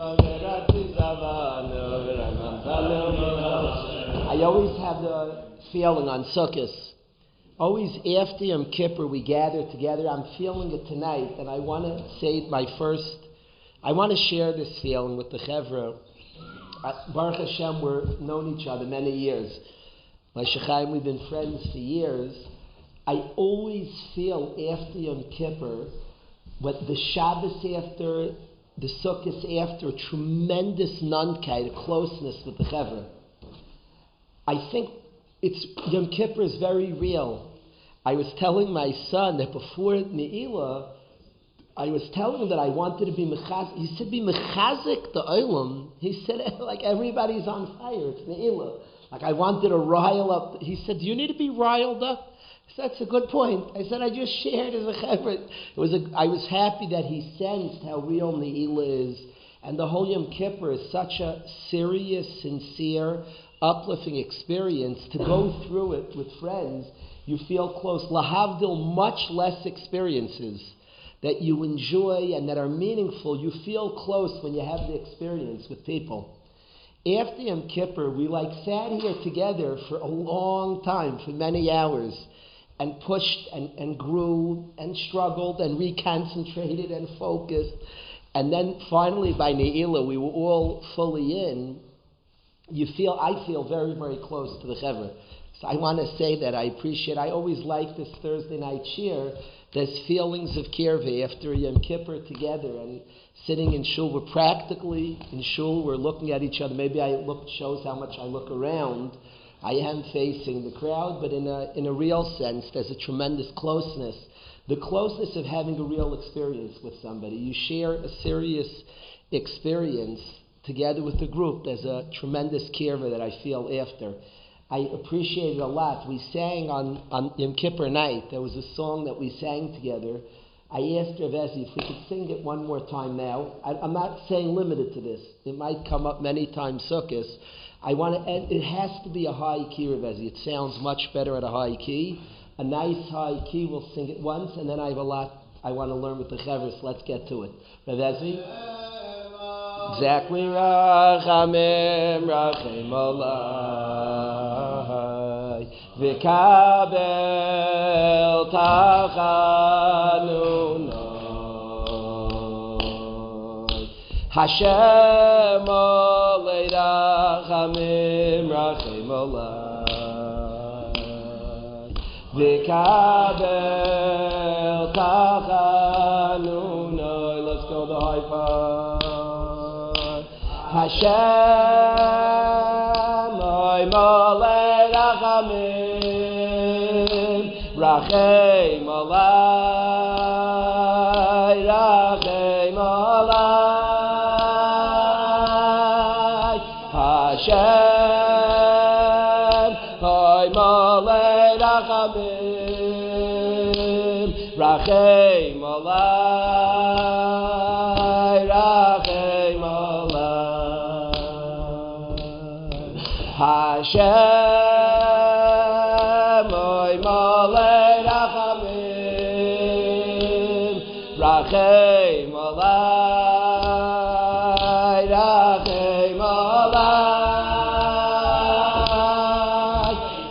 I always have the feeling on Sukkos, always after Yom Kippur we gather together. I'm feeling it tonight, and I want to say I want to share this feeling with the Chevra. Baruch Hashem, we've known each other many years. My Shechaim, we've been friends for years. I always feel after Yom Kippur, but the Shabbos after, the Sukkos after, a tremendous nunkai, a closeness with the Chevra. I think Yom Kippur is very real. I was telling my son that before Ne'ilah, I was telling him that I wanted to be mechazik. He said, be mechazik the olam. He said, like everybody's on fire. It's Ne'ilah. Like I wanted to rile up. He said, do you need to be riled up? I said, that's a good point. I said, I just shared as a chevra. I was happy that he sensed how real Ne'ilah is. And the whole Yom Kippur is such a serious, sincere, uplifting experience. To go through it with friends, you feel close. Lahavdil, much less experiences that you enjoy and that are meaningful. You feel close when you have the experience with people. After Yom Kippur, we sat here together for a long time, for many hours, and pushed and grew and struggled and reconcentrated and focused. And then finally by Ne'ilah, we were all fully in. I feel very, very close to the Chevra. So I want to say that I always like this Thursday night cheer. There's feelings of kirveh after Yom Kippur together and sitting in shul. We're practically in shul. We're looking at each other. Maybe shows how much I look around. I am facing the crowd, but in a real sense, there's a tremendous closeness. The closeness of having a real experience with somebody. You share a serious experience together with the group. There's a tremendous kirveh that I feel after. I appreciate it a lot. We sang on Yom Kippur night. There was a song that we sang together. I asked Rav Ezi if we could sing it one more time now. I'm not saying limited to this. It might come up many times Sukkos. It has to be a high key, Rav Ezi. It sounds much better at a high key. A nice high key, we'll sing it once, and then I have a lot I want to learn with the Chevra, so let's get to it. Rav Ezi? Exactly. Rachamim, Rachim Olai, V'kabel Tachanunoi, Hashem Olei Rachamim, Rachim Olai, V'kabel Tachanunoi. Let's go the high part. Hashem, oy molei rachamim, rachem olai, rachem olai. Hashem, oy molei rachamim, rachem olai, rachem olai. Hashem, oy molei rachamim, rachem olai, rachem olai.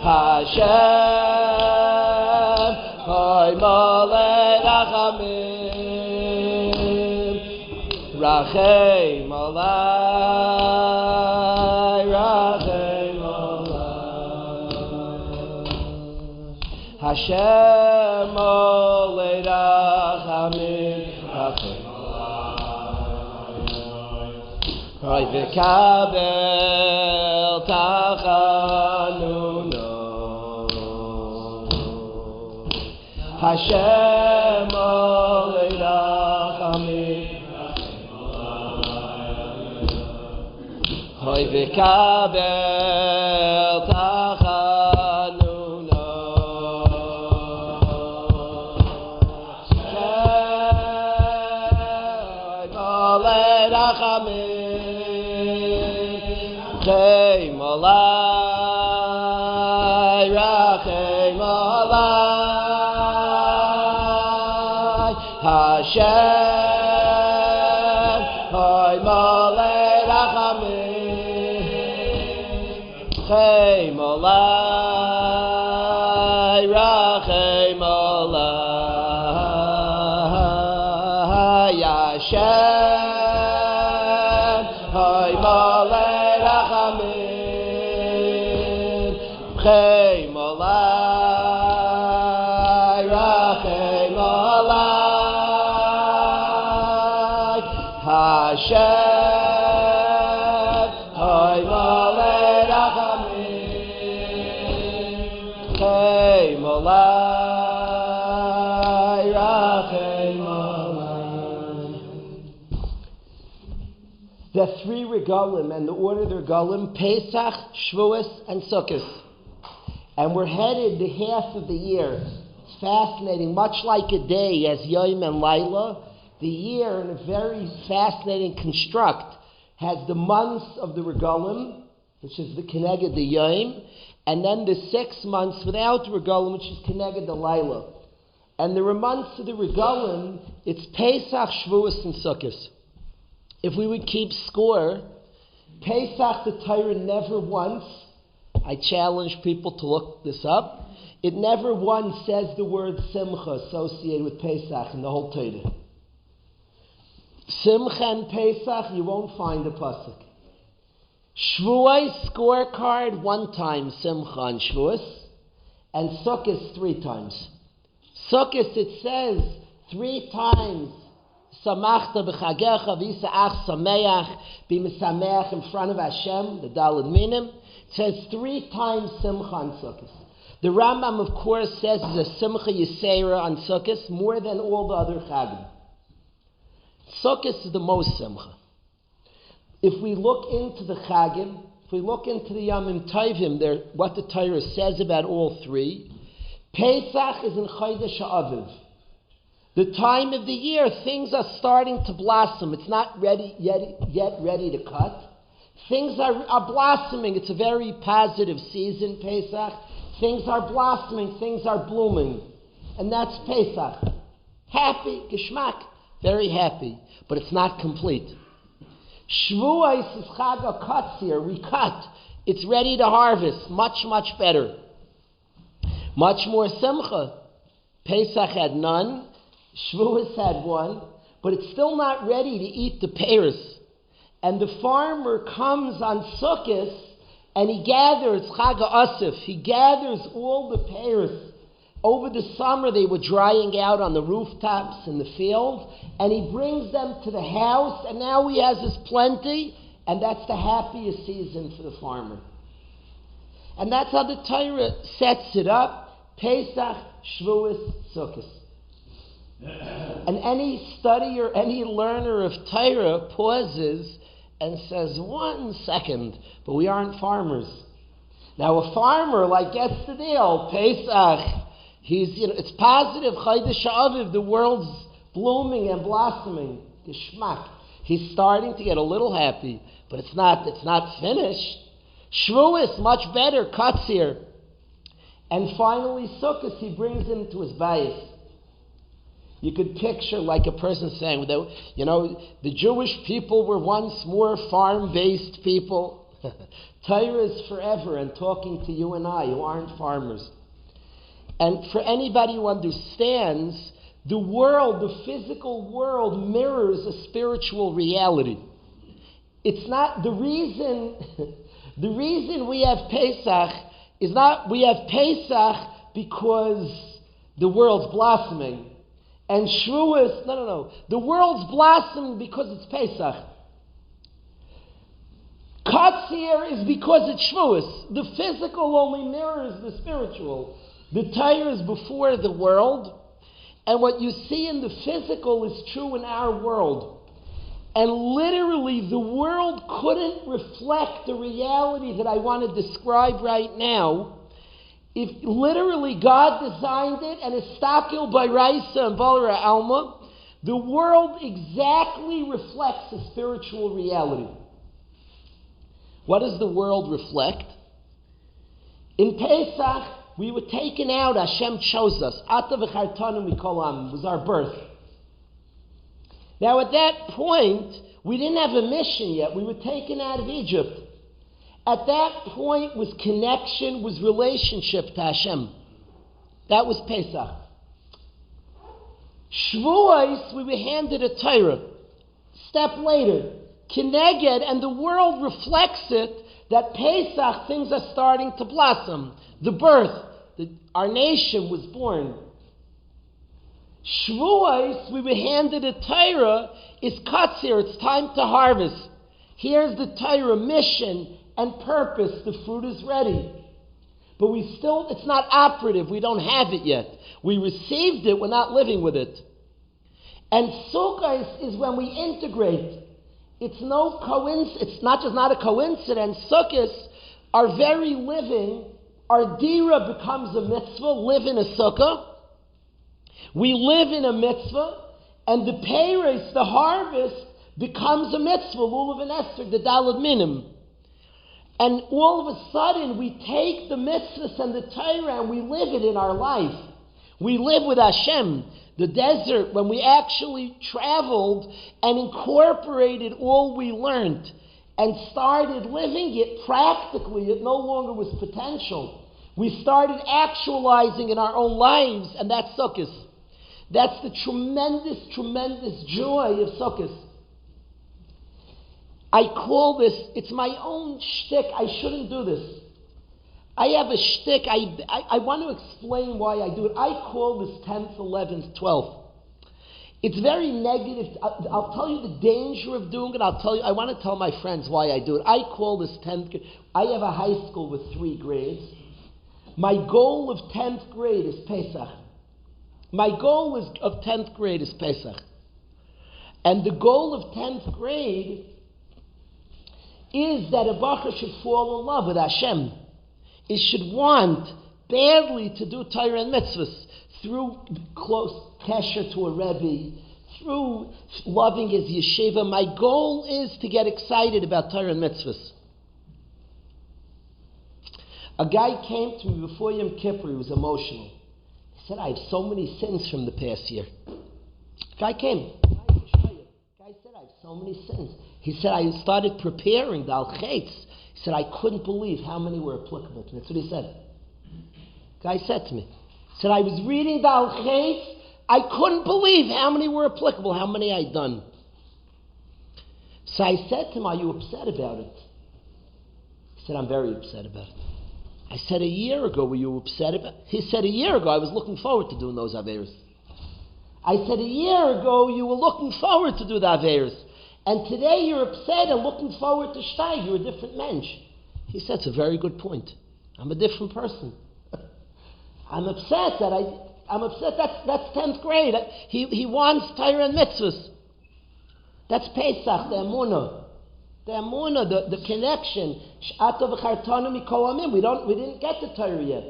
Hashem, oy molei rachamim, rachem olai. Hashem olei rachamim, rachem olai, v'kabel tachanunoi. Hashem olei rachamim, rachem olai, v'kabel tachanunoi. Rachem olai, rachem olai. Hashem, oy molei Chem olai, rachem olai, Hashem, hoy malei rachamim. Chem olai, rachem olai, Hashem, hoy malei rachamim. Chem olai, rachem olai. The three regalim, and the order of the regalim: Pesach, Shavuos, and Sukkos. And we're headed to half of the year. It's fascinating, much like a day as Yom and Laila. The year, in a very fascinating construct, has the months of the regalim, which is the Keneged the Yom, and then the 6 months without the regalim, which is Keneged the Laila. And the months of the regalim, it's Pesach, Shavuos, and Sukkos. If we would keep score, Pesach, the Torah never once, I challenge people to look this up, it never once says the word Simcha associated with Pesach in the whole Torah. Simcha and Pesach, you won't find a pasuk. Shavuos scorecard 1 time, Simcha and Shavuos, and Sukkos 3 times. Sukkos it says 3 times, Samachta b'chagecha v'yisa'ach sameach, be mesameach in front of Hashem, the Daled Minim. It says 3 times Simcha on Sukkos. The Rambam, of course, says it's a Simcha Yisera on Sukkos more than all the other Chagim. Sukkos is the most Simcha. If we look into the Chagim, if we look into the Yamim Tovim, what the Torah says about all 3, Pesach is in Chodesh Aviv. The time of the year, things are starting to blossom. It's not yet ready to cut. Things are blossoming. It's a very positive season, Pesach. Things are blossoming. Things are blooming. And that's Pesach. Happy, geschmack, very happy. But it's not complete. Shavuos is Chag HaKatzir. We cut. It's ready to harvest. Much, much better. Much more Simcha. Pesach had none. Shavuos had 1. But it's still not ready to eat the pears. And the farmer comes on Sukkos and he gathers Chag HaAsif. He gathers all the pears. Over the summer they were drying out on the rooftops in the field, and he brings them to the house, and now he has his plenty, and that's the happiest season for the farmer. And that's how the Torah sets it up: Pesach, Shavuos, Sukkos. And any study or any learner of Torah pauses and says, 1 second, but we aren't farmers. Now a farmer gets the deal. Pesach, it's positive. Chodesh Aviv, the world's blooming and blossoming. Geschmack. He's starting to get a little happy, but it's not finished. Shavuos, much better. Katzir. And finally Sukkos, he brings him to his bayis. You could picture like a person saying, the Jewish people were once more farm-based people. Torah is forever, and talking to you and I, who aren't farmers. And for anybody who understands, the world, the physical world, mirrors a spiritual reality. It's not the reason. The reason we have Pesach is not we have Pesach because the world's blossoming. And Shavuos, no. The world's blossoming because it's Pesach. Katzir is because it's Shavuos. The physical only mirrors the spiritual. The Torah is before the world, and what you see in the physical is true in our world. And literally, the world couldn't reflect the reality that I want to describe right now. If literally God designed it, and Estakil by Raisa and Balara Alma, the world exactly reflects a spiritual reality. What does the world reflect? In Pesach, we were taken out. Hashem chose us. Ata v'chartanim mikolam was our birth. Now at that point, we didn't have a mission yet. We were taken out of Egypt. At that point was connection, was relationship to Hashem. That was Pesach. Shavuos, we were handed a Torah. Step later, Keneged, and the world reflects it, that Pesach, things are starting to blossom. The birth, our nation was born. Shavuos, we were handed a Torah, is Katzir, it's time to harvest. Here's the Torah mission and purpose, the fruit is ready. But it's not operative, we don't have it yet. We received it, we're not living with it. And Sukkos is when we integrate. It's not a coincidence. Sukkos, our very living, our dira becomes a mitzvah, live in a sukkah. We live in a mitzvah, and the peiros, the harvest, becomes a mitzvah, lulav and Esther, the daled minim. And all of a sudden, we take the mitzvahs and the Torah and we live it in our life. We live with Hashem. The desert, when we actually traveled and incorporated all we learned and started living it practically, it no longer was potential. We started actualizing in our own lives, and that's Sukkos. That's the tremendous, tremendous joy of Sukkos. I call this, it's my own shtick, I shouldn't do this. I have a shtick, I want to explain why I do it. I call this 10th, 11th, 12th. It's very negative. I'll tell you the danger of doing it. I want to tell my friends why I do it. I call this 10th grade. I have a high school with 3 grades. My goal of 10th grade is Pesach. My goal of 10th grade is Pesach. And the goal of 10th grade is that a bacher should fall in love with Hashem. It should want badly to do Torah and mitzvahs through close kesher to a Rebbe, through loving his yeshiva. My goal is to get excited about Torah and mitzvahs. A guy came to me before Yom Kippur, he was emotional. He said, I have so many sins from the past year. Guy came. Guy said, I have so many sins. He said, I started preparing the al-chetz. He said, I couldn't believe how many were applicable to me. That's what he said. Guy said to me. He said, I was reading the al-chetz. I couldn't believe how many were applicable, how many I'd done. So I said to him, are you upset about it? He said, I'm very upset about it. I said, a year ago, were you upset about it? He said, a year ago, I was looking forward to doing those averos. I said, a year ago, you were looking forward to do the averos. And today you're upset and looking forward to shtag. You're a different mensch. He said, it's a very good point. I'm a different person. I'm upset that's 10th grade. He wants Torah and mitzvahs. That's Pesach, the Emunah. The Emunah, the connection. We didn't get the Torah yet.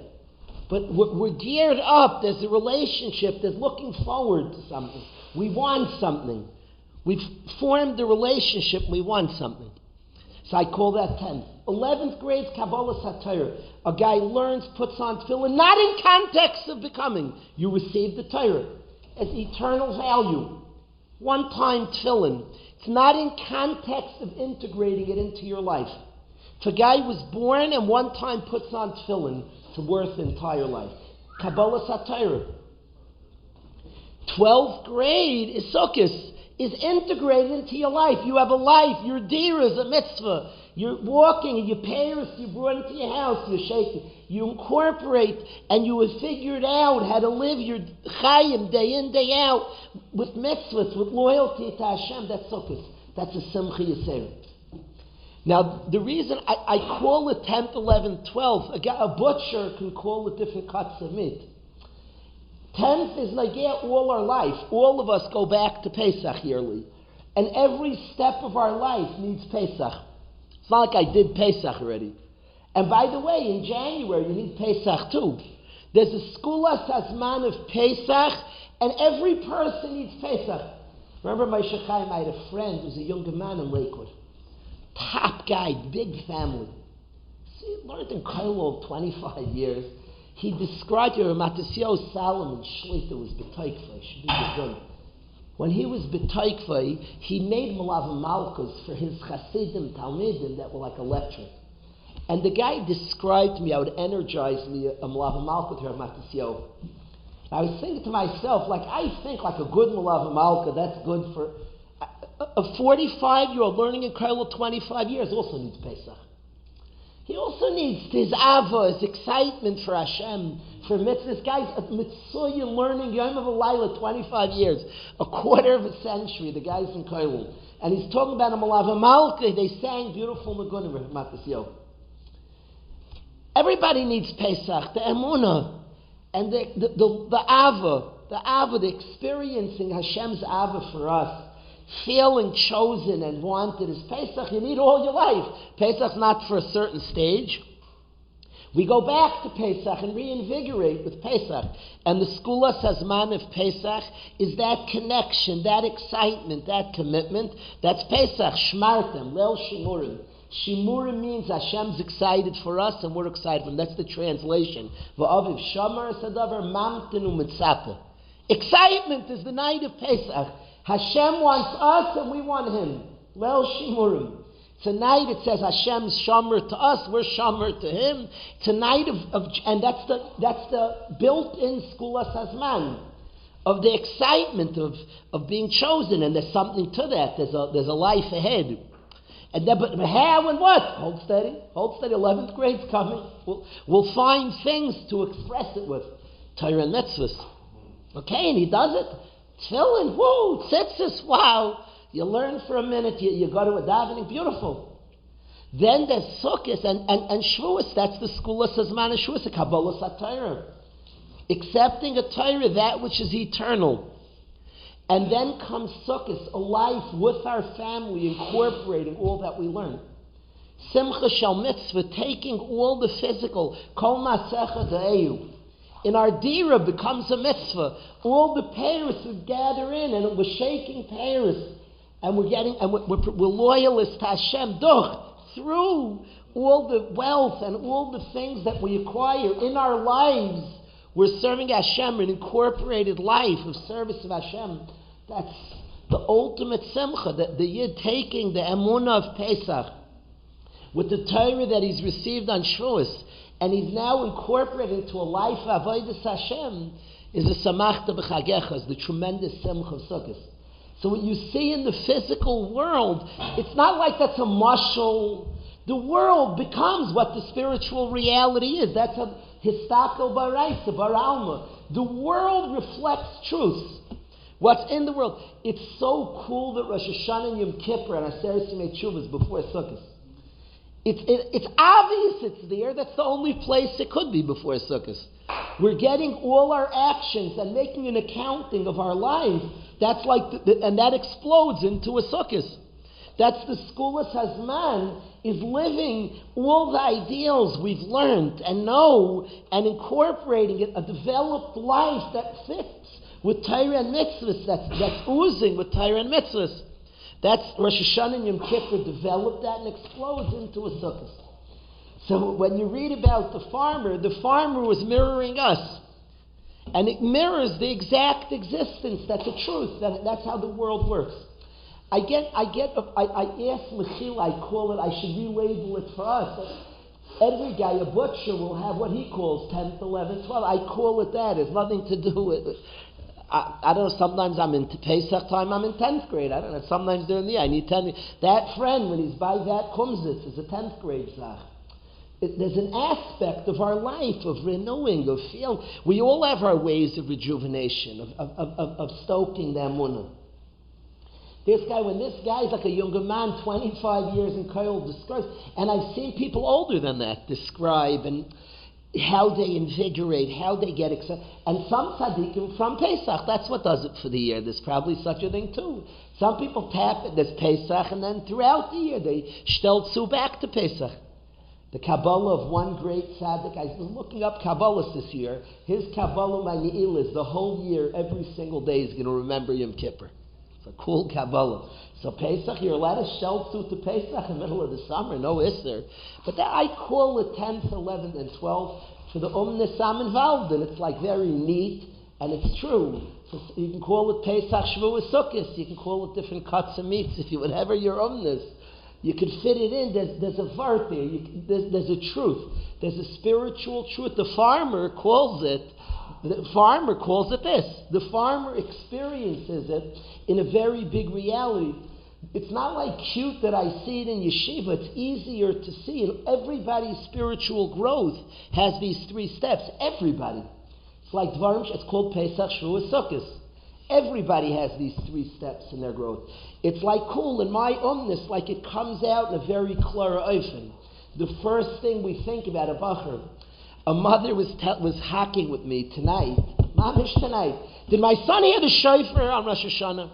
But we're geared up. There's a relationship. There's looking forward to something. We want something. We've formed a relationship. We want something. So I call that 10th. 11th grade, Kabbalah Satire. A guy learns, puts on tefillin, not in context of becoming. You receive the Torah as eternal value. One-time tefillin. It's not in context of integrating it into your life. If a guy was born and one time puts on tefillin, it's worth the entire life. Kabbalah Satire. 12th grade is Sukkos. Is integrated into your life. You have a life. Your deer is a mitzvah. You're walking, and your parents, you brought into your house, you're shaking. You incorporate, and you have figured out how to live your chayim day in, day out, with mitzvahs, with loyalty to Hashem. That's Sukkos. That's a simcha yisera. Now, the reason I call it 10th, 11th, 12th, a butcher can call it different cuts of meat. 10th is like all our life. All of us go back to Pesach yearly. And every step of our life needs Pesach. It's not like I did Pesach already. And by the way, in January you need Pesach too. There's a Skulas Hazman of Pesach, and every person needs Pesach. Remember my Shechayim, I had a friend who was a younger man in Lakewood. Top guy, big family. See, learned in Kailo 25 years. He described your Matisyahu Salomon Shlita was b'taikfa. Should be good. When he was b'taikfa, he made Malav Malkus for his Chasidim Talmidim that were like electric. And the guy described me, how it energized me, Malav Malka to Matisyo. I was thinking to myself, like, I think like a good Malav Malka, that's good for a 45-year-old learning in Kollel 25 years also needs Pesach. He also needs his ava, his excitement for Hashem, for mitzvahs. This guy's a mitzvah learning Yom of a Laila 25 years, a quarter of a century. The guy's in Kollel, and he's talking about a Malav Malka. They sang beautiful Nagunim with Matisyo. Everybody needs Pesach, the Emunah, and the Ava, the experiencing Hashem's Ava for us, feeling chosen and wanted is Pesach. You need all your life. Pesach's not for a certain stage. We go back to Pesach and reinvigorate with Pesach. And the Sukkos Hazman of Pesach is that connection, that excitement, that commitment. That's Pesach, Shmartem, Leil Shimurim. Shimurim means Hashem's excited for us and we're excited for him. That's the translation. V'aviv shamar sadavar mamtenu mitzapeh. Excitement is the night of Pesach. Hashem wants us and we want him. Leil Shimurim. Tonight it says Hashem's shamar to us, we're shamar to him. Tonight and that's the built-in Sukkos Hazman of the excitement of being chosen, and there's something to that. There's a life ahead. And then, but how and what? Hold steady. 11th grade's coming. We'll find things to express it with. Torah and mitzvahs. Okay, and he does it. Tefillin, woo, tzitzis, wow. You learn for a minute, you go to a davening, beautiful. Then there's Sukkos and Shavuos. That's the Sukkos Hazman of Shavuos, a Kabbalah Torah. Accepting a Torah, that which is eternal. And then comes Sukkos, a life with our family, incorporating all that we learn. Simcha Shel Mitzvah, taking all the physical, Kol Masecha De'eyu. In our dira becomes a mitzvah. All the Paris we gather in, and we're shaking Paris, and we're loyalists to Hashem. Through all the wealth and all the things that we acquire in our lives, we're serving Hashem, an incorporated life of service of Hashem. That's the ultimate simcha, the Yid taking the emunah of Pesach with the Torah that he's received on Shavuos, and he's now incorporated into a life of avodas Hashem, is the samachta b'chagechas, the tremendous simcha of Sukkos. So what you see in the physical world, it's not like that's a mashal. The world becomes what the spiritual reality is. That's a histako baraisa, baralma. The world reflects truth. What's in the world? It's so cool that Rosh Hashanah and Yom Kippur and Aseret Yimei Teshuvah is before Sukkos. It's obvious it's there. That's the only place it could be before Sukkos. We're getting all our actions and making an accounting of our lives. That's like, and that explodes into a Sukkos. That's the Sukkos Hazman, is living all the ideals we've learned and know and incorporating it, a developed life that fits with Torah and mitzvahs, that's oozing with Torah and mitzvahs. That's Rosh Hashanah and Yom Kippur developed that and explodes into a Sukkos. So when you read about the farmer was mirroring us. And it mirrors the exact existence. That's the truth. That's how the world works. I ask Mechila, I call it, I should relabel it for us. Every guy, a butcher, will have what he calls 10th, 11th, 12th. I call it that. It's nothing to do with it. I don't know, sometimes I'm in Pesach time, I'm in 10th grade. I don't know, sometimes during the year I need 10th. That friend, when he's by that kumsitz, is a 10th grade zach. There's an aspect of our life, of renewing, of feeling. We all have our ways of rejuvenation, of stoking the emunah. When this guy's like a younger man, 25 years in Kollel, describes, and I've seen people older than that describe and how they invigorate, how they get excited. And some tzaddikim from Pesach, that's what does it for the year. There's probably such a thing too. Some people tap it, there's Pesach, and then throughout the year they shteltzu back to Pesach. The Kabbalah of one great tzaddik, I was looking up Kabbalah this year. His Kabbalah Ma'ni'il is the whole year, every single day is going to remember Yom Kippur. It's a cool Kabbalah. So Pesach, you're allowed to shteltzu to Pesach in the middle of the summer, no isser. But that I call it 10th, 11th, and 12th for the umnis I'm involved in. It's like very neat, and it's true. So you can call it Pesach, Shavuos, Sukkos. You can call it different cuts of meats, if you whatever your umnis. You could fit it in. There's a vart there. There's a truth. There's a spiritual truth. The farmer calls it this. The farmer experiences it in a very big reality. It's not like cute that I see it in yeshiva. It's easier to see. And everybody's spiritual growth has these 3 steps. Everybody. It's like Dvarim. It's called Pesach, Shavuos, Sukkos. Everybody has these 3 steps in their growth. It's like cool in my umness, like it comes out in a very clear ofen. The first thing we think about a bacher. A mother was hacking with me tonight. Mamish tonight. Did my son hear the shofar on Rosh Hashanah?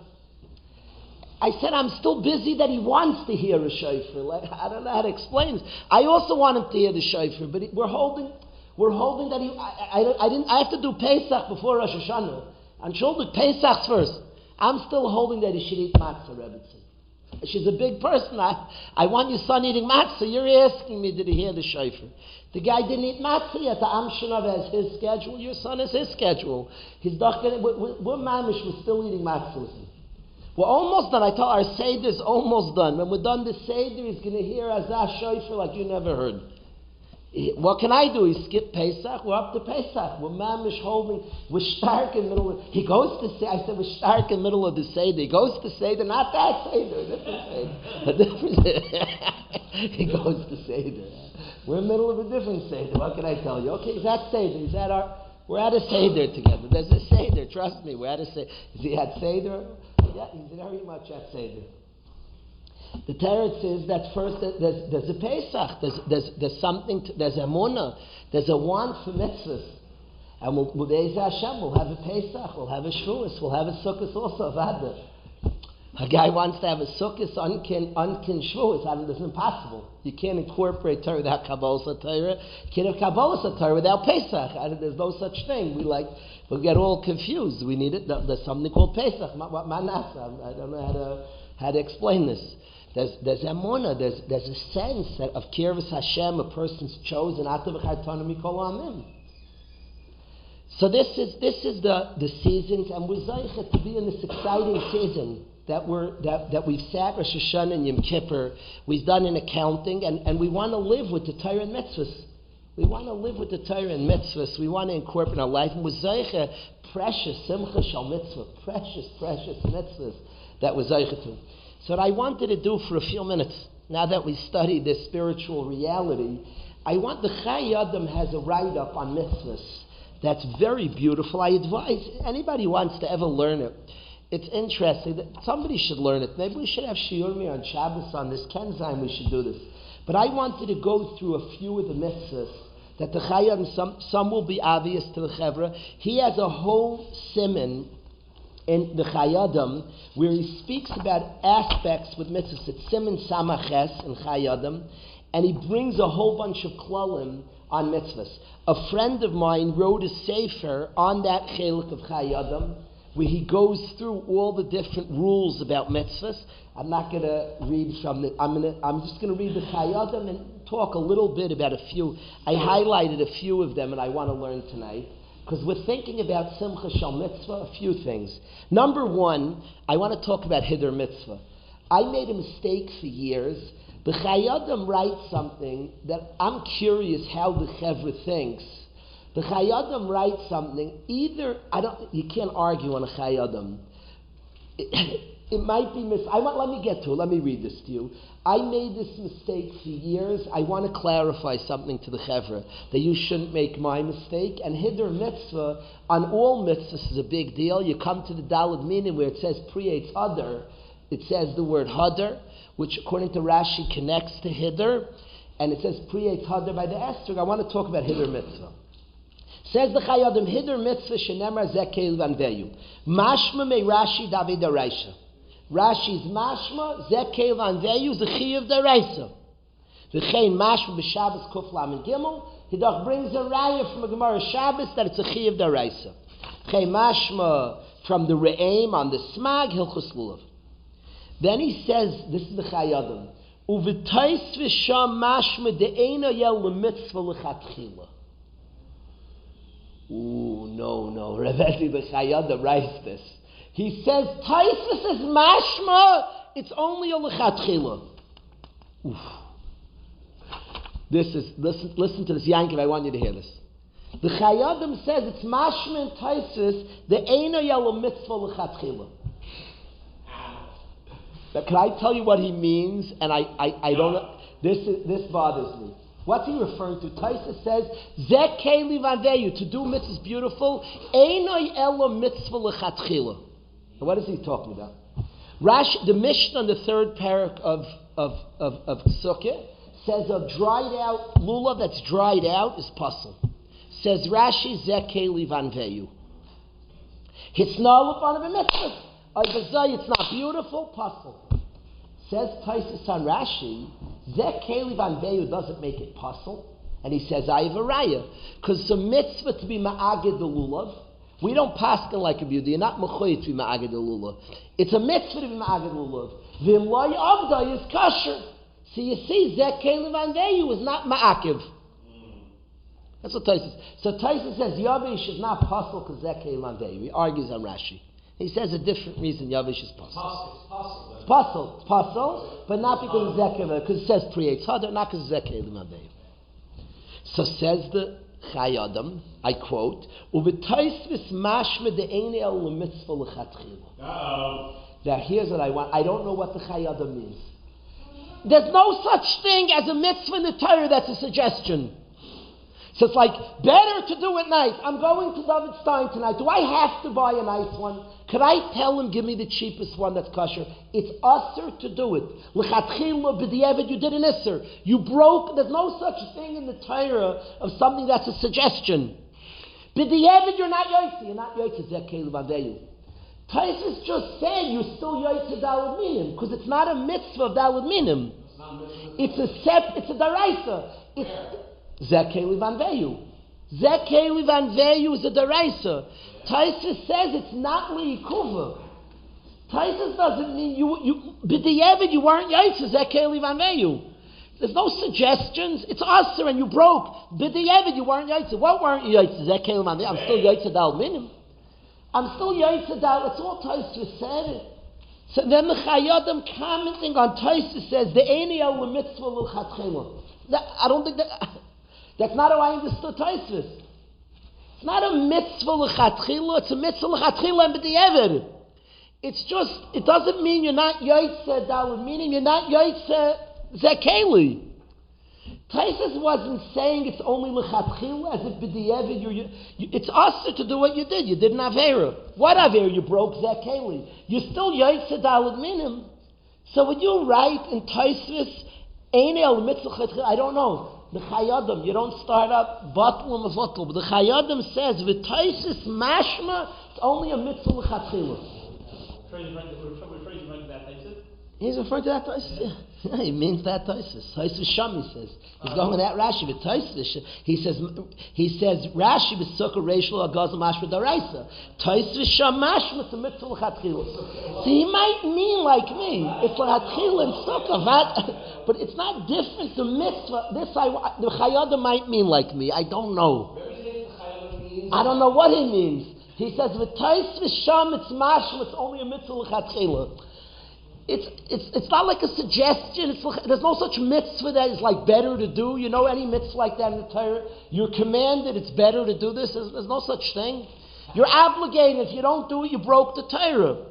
I said, I'm still busy that he wants to hear a shofar. Like, I don't know how to explain this. I also want him to hear the shofar, but we're holding that he. I have to do Pesach before Rosh Hashanah. And shoulder Pesach's first. I'm still holding that he should eat matzah, Rebbetzin. She's a big person. I want your son eating matzah. You're asking me, did he hear the shofar? The guy didn't eat matzah yet. The Amshanav has his schedule. Your son has his schedule. We're mamish. We're still eating matzah with him. We're almost done. I told our Seder's almost done. When we're done the Seder, he's going to hear Azah shofar like you never heard. What can I do? He skipped Pesach. We're up to Pesach. We're mamish holding. We're stark in the middle. He goes to say. I said we're stark in the middle of the Seder. He goes to Seder, not that Seder, a different Seder. He goes to Seder. We're in the middle of a different Seder. What can I tell you? Okay, he's at Seder. We're at a Seder together. There's a Seder. Trust me, we're at a Seder. Is he at Seder? Yeah, he's very much at Seder. The Teretz says that first there's a Pesach, there's something, there's Emunah, there's a want for mitzvahs. And we'll Hashem, we'll have a Pesach, we'll have a Shavuos, we'll have a Sukkos also, Avada. A guy wants to have a Sukkos, unkin Shavuos, and it's impossible. You can't incorporate Torah without Kabbalah Torah. You can't have Kabbalah Torah without Pesach. There's no such thing. We get all confused. We need it. There's something called Pesach. Manasa. I don't know how to explain this. There's Emunah, there's a sense that of Kirvus Hashem, a person's chosen. So this is the seasons, and we're zeichet to be in this exciting season that we've sat Rosh Hashanah and Yom Kippur. We've done an accounting, and we want to live with the Torah and mitzvahs. We want to live with the Torah and mitzvahs. We want to incorporate our life, and we're zeichet precious simcha shal mitzvah, precious mitzvahs that we're zeichet to. So what I wanted to do for a few minutes, now that we study this spiritual reality, the Chai Adam has a write-up on mitzvahs that's very beautiful. I advise anybody who wants to ever learn it. It's interesting. Somebody should learn it. Maybe we should have shiurmi on Shabbos on this. Kenzayim, we should do this. But I wanted to go through a few of the mitzvahs that the Chai Adam, some will be obvious to the Chevra. He has a whole siman in the Chai Adam, where he speaks about aspects with mitzvahs. It's Siman Samaches in Chai Adam, and he brings a whole bunch of klalim on mitzvahs. A friend of mine wrote a sefer on that chelik of Chai Adam, where he goes through all the different rules about mitzvahs. I'm not going to read from the. I'm just going to read the Chai Adam and talk a little bit about a few. I highlighted a few of them, and I want to learn tonight. Because we're thinking about Simcha Shal Mitzvah, a few things. Number one, I want to talk about Hiddur Mitzvah. I made a mistake for years. The Chai Adam writes something that I'm curious how the Chevra thinks. The Chai Adam writes something, you can't argue on a Chai Adam. It might be let me get to it. Let me read this to you. I made this mistake for years. I want to clarify something to the Chevra, that you shouldn't make my mistake. And Hiddur Mitzvah, on all mitzvahs, is a big deal. You come to the Daled Minim where it says Priyetz Hadar. It says the word Hadar, which according to Rashi connects to Hiddur. And it says Priyetz Hadar by the Esther. I want to talk about Hiddur Mitzvah. Says the Chai Adam, Hiddur Mitzvah shenemar zekel vanveyu. Mashma me Rashi David Araisha. Rashi's mashma zekel vanveyu zechiyav daraisa. V'chein mashma b'Shabbos kuf lam gimel. He doch brings a raya from a Gemara Shabbos that it's a chiyav daraisa. V'chein mashma from the re'aim on the smag hilchus lulav. Then he says, this is the Chai Adam. U'v'tais v'sham mashma de'ena yel l'mitzvah l'chatchila. Ooh, no. Rebbe the Chai Adam writes this. He says, Taisvis is mashma, it's only a lechatchila. Oof. Listen to this, Yankiv. I want you to hear this. The Chayadim says it's mashma and taisis the eino yelo mitzvah l'chatchila. Now, can I tell you what he means? And I don't know. This bothers me. What's he referring to? Taisis says Zeh keli vanveyu, to do mitzvah is beautiful. Eino yelo mitzvah l'chatchila. What is he talking about? The Mishnah on the third parak of Sukkah says a dried out lulav that's dried out is pasul. Says Rashi Zeh keli vanveyu. Hisna l'fan of a mitzvah. It's not beautiful, pasul. Says Taisus on Rashi, Zeh keli vanveyu doesn't make it pasul. And he says, I have a raya. Because it's a mitzvah to be ma'agid the lulav. We don't paskin like a beauty. You're not mechoyed to be ma'agid the lulav. It's a mitzvah to be ma'agid the lulav. V'im loy avda is kosher. So you see, Zeh keli vanveyu is not ma'akiv. That's what Taisus. So Taisus says Yavish is not pasul because Zeh keli vanveyu. He argues on Rashi. He says a different reason Yavish is pasul. It's pasul, but not because of Zeh keli, because it says Priyetz Hadar, not because of Zeh keli vanveyu. So says the Chayadim, I quote, "Uv'taisvis mashma de'eni el l'mitzvah l'chatchila." Now here's what I want. I don't know what the Chayadim means. There's no such thing as a mitzvah in the Torah that's a suggestion. So it's like, better to do it nice. I'm going to David Stein tonight. Do I have to buy a nice one? Could I tell him, give me the cheapest one that's kosher? It's usher to do it. L'chatchila b'di'evet, you did an isser. You broke, there's no such thing in the Torah of something that's a suggestion. B'di'evet, you're not yoytzi. You're not yoytzi, Zeh keli vanveyu. Taisus just said you're still yoytzi daled minim, because it's not a mitzvah of daled minim. It's a daraisa. It's Zeh keli vanveyu. Zeh keli vanveyu is a daraisa. Taisus says it's not liikuva. Taisus doesn't mean you b'di'evet you weren't yaitz Zeh keli vanveyu. There's no suggestions. It's usher and you broke. B'di'evet you weren't yaitz. What weren't you yaitz Zeh keli vanveyu? I'm still yaitz dal minim. I'm still yaitz dal. That's all Taisus said. So then the Chayadim commenting on Taisus says the eini el l'mitzvah l'chatchila. I don't think that. That's not how I understood Taisus. It's not a mitzvah l'chatchila, it's a mitzvah l'chatchila and b'di'evet. It's just, it doesn't mean you're not yoytze daled minim, you're not yoytze Zeh keli. Taisus wasn't saying it's only l'chatchila, as if b'di'evet it's usher to do what you did. You did an avera. What avera? You broke Zeh keli. You're still yoytze daled minim. So when you write in Taisus, ein el mitzvah l'chatchila, I don't know. The Chayadim, you don't start up batul mevatul, but the Chayadim says v'taisis mashma, it's only a mitzvah l'chatchila. He's referring to that Taisus. Yeah, he means that Taisus. Taisus Sham, he says. He's going with that Rashi. V'taisus, he says Rashi b'sukkah reishlo agazal mashma daraisa. Taisus Sham mashma, it's a mitzvah l'chatchila. So he might mean like me. It's l'chatchila and sukkah, but it's not different. The mitzvah, the Chayadim might mean like me. I don't know. I don't know what he means. He says v'taisus Sham, it's mashma, it's only a mitzvah l'chatchila. It's not like a suggestion. There's no such mitzvah that is like better to do. You know any mitzvah like that in the Torah? You're commanded, it's better to do this. There's no such thing. You're obligated. If you don't do it, you broke the Torah.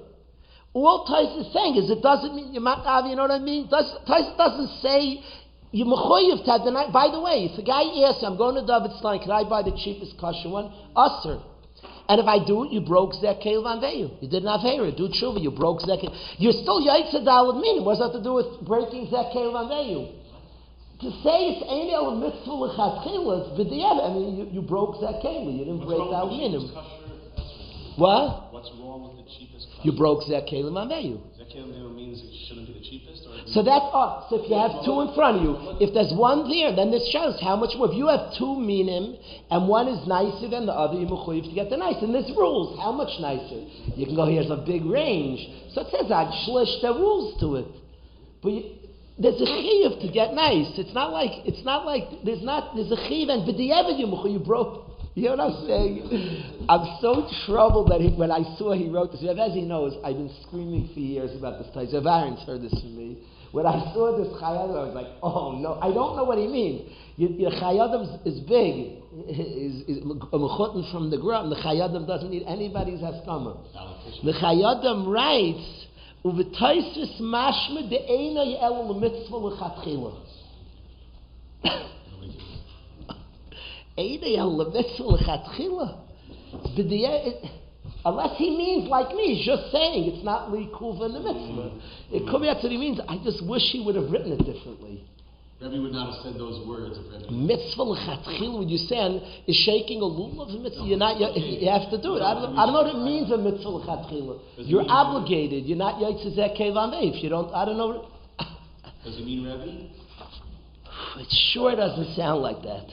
All Taisus is saying is it doesn't mean you're makav, you know what I mean? Taisus doesn't say you're mechoyev to have the night. By the way, if a guy asks, I'm going to David Stein, can I buy the cheapest kosher one? Usher. And if I do it, you broke Zeh keli vanveyu. You did an avera, do tshuva, you broke Zeh keli. You're still yaitz daled minim. What does that have to do with breaking Zeh keli vanveyu? To say it's ein el mitzvah l'chatchila, it's b'di'evet. I mean, you broke Zeh keli. You didn't break daled minim. What? What's wrong with the cheapest kosher? You broke Zeh keli vanveyu. Zeh keli vanveyu means it shouldn't be the cheapest? So that's odd. So if you have two in front of you, if there's one there, then this shows how much more. If you have two minim, and one is nicer than the other, you're mechuyev to get the nice. And there's rules. How much nicer? You can go, here's a big range. So it says, Ad shlish, there are rules to it. But there's a chiyuv to get nice. It's not like, there's a chiyuv, and b'di'evet you broke. You know what I'm saying? I'm so troubled that when I saw he wrote this, as he knows, I've been screaming for years about this. Aaron's heard this from me. When I saw this Chayyadim, I was like, oh no, I don't know what he means. Your Chayyadim is big, is mechutin from the ground. The Chayyadim doesn't need anybody's haskama. The Chayyadim writes, "Uv'toisvis mashma de'ena ye'el l'mitzvah l'chatchila." Eina ye'el l'mitzvah l'chatchila. Unless he means like me, he's just saying it's not likuva in the mitzvah. It could be that's what he means. I just wish he would have written it differently. Rabbi would not have said those words if Rabbi... Mitzvah l'chatchil, when you say is shaking a lulav of mitzvah, you have to do it. I don't know what it means a mitzvah l'chatchil. You're obligated. You're not yitzizek kevan if you don't. I don't know. Does it mean Rabbi? It sure doesn't sound like that.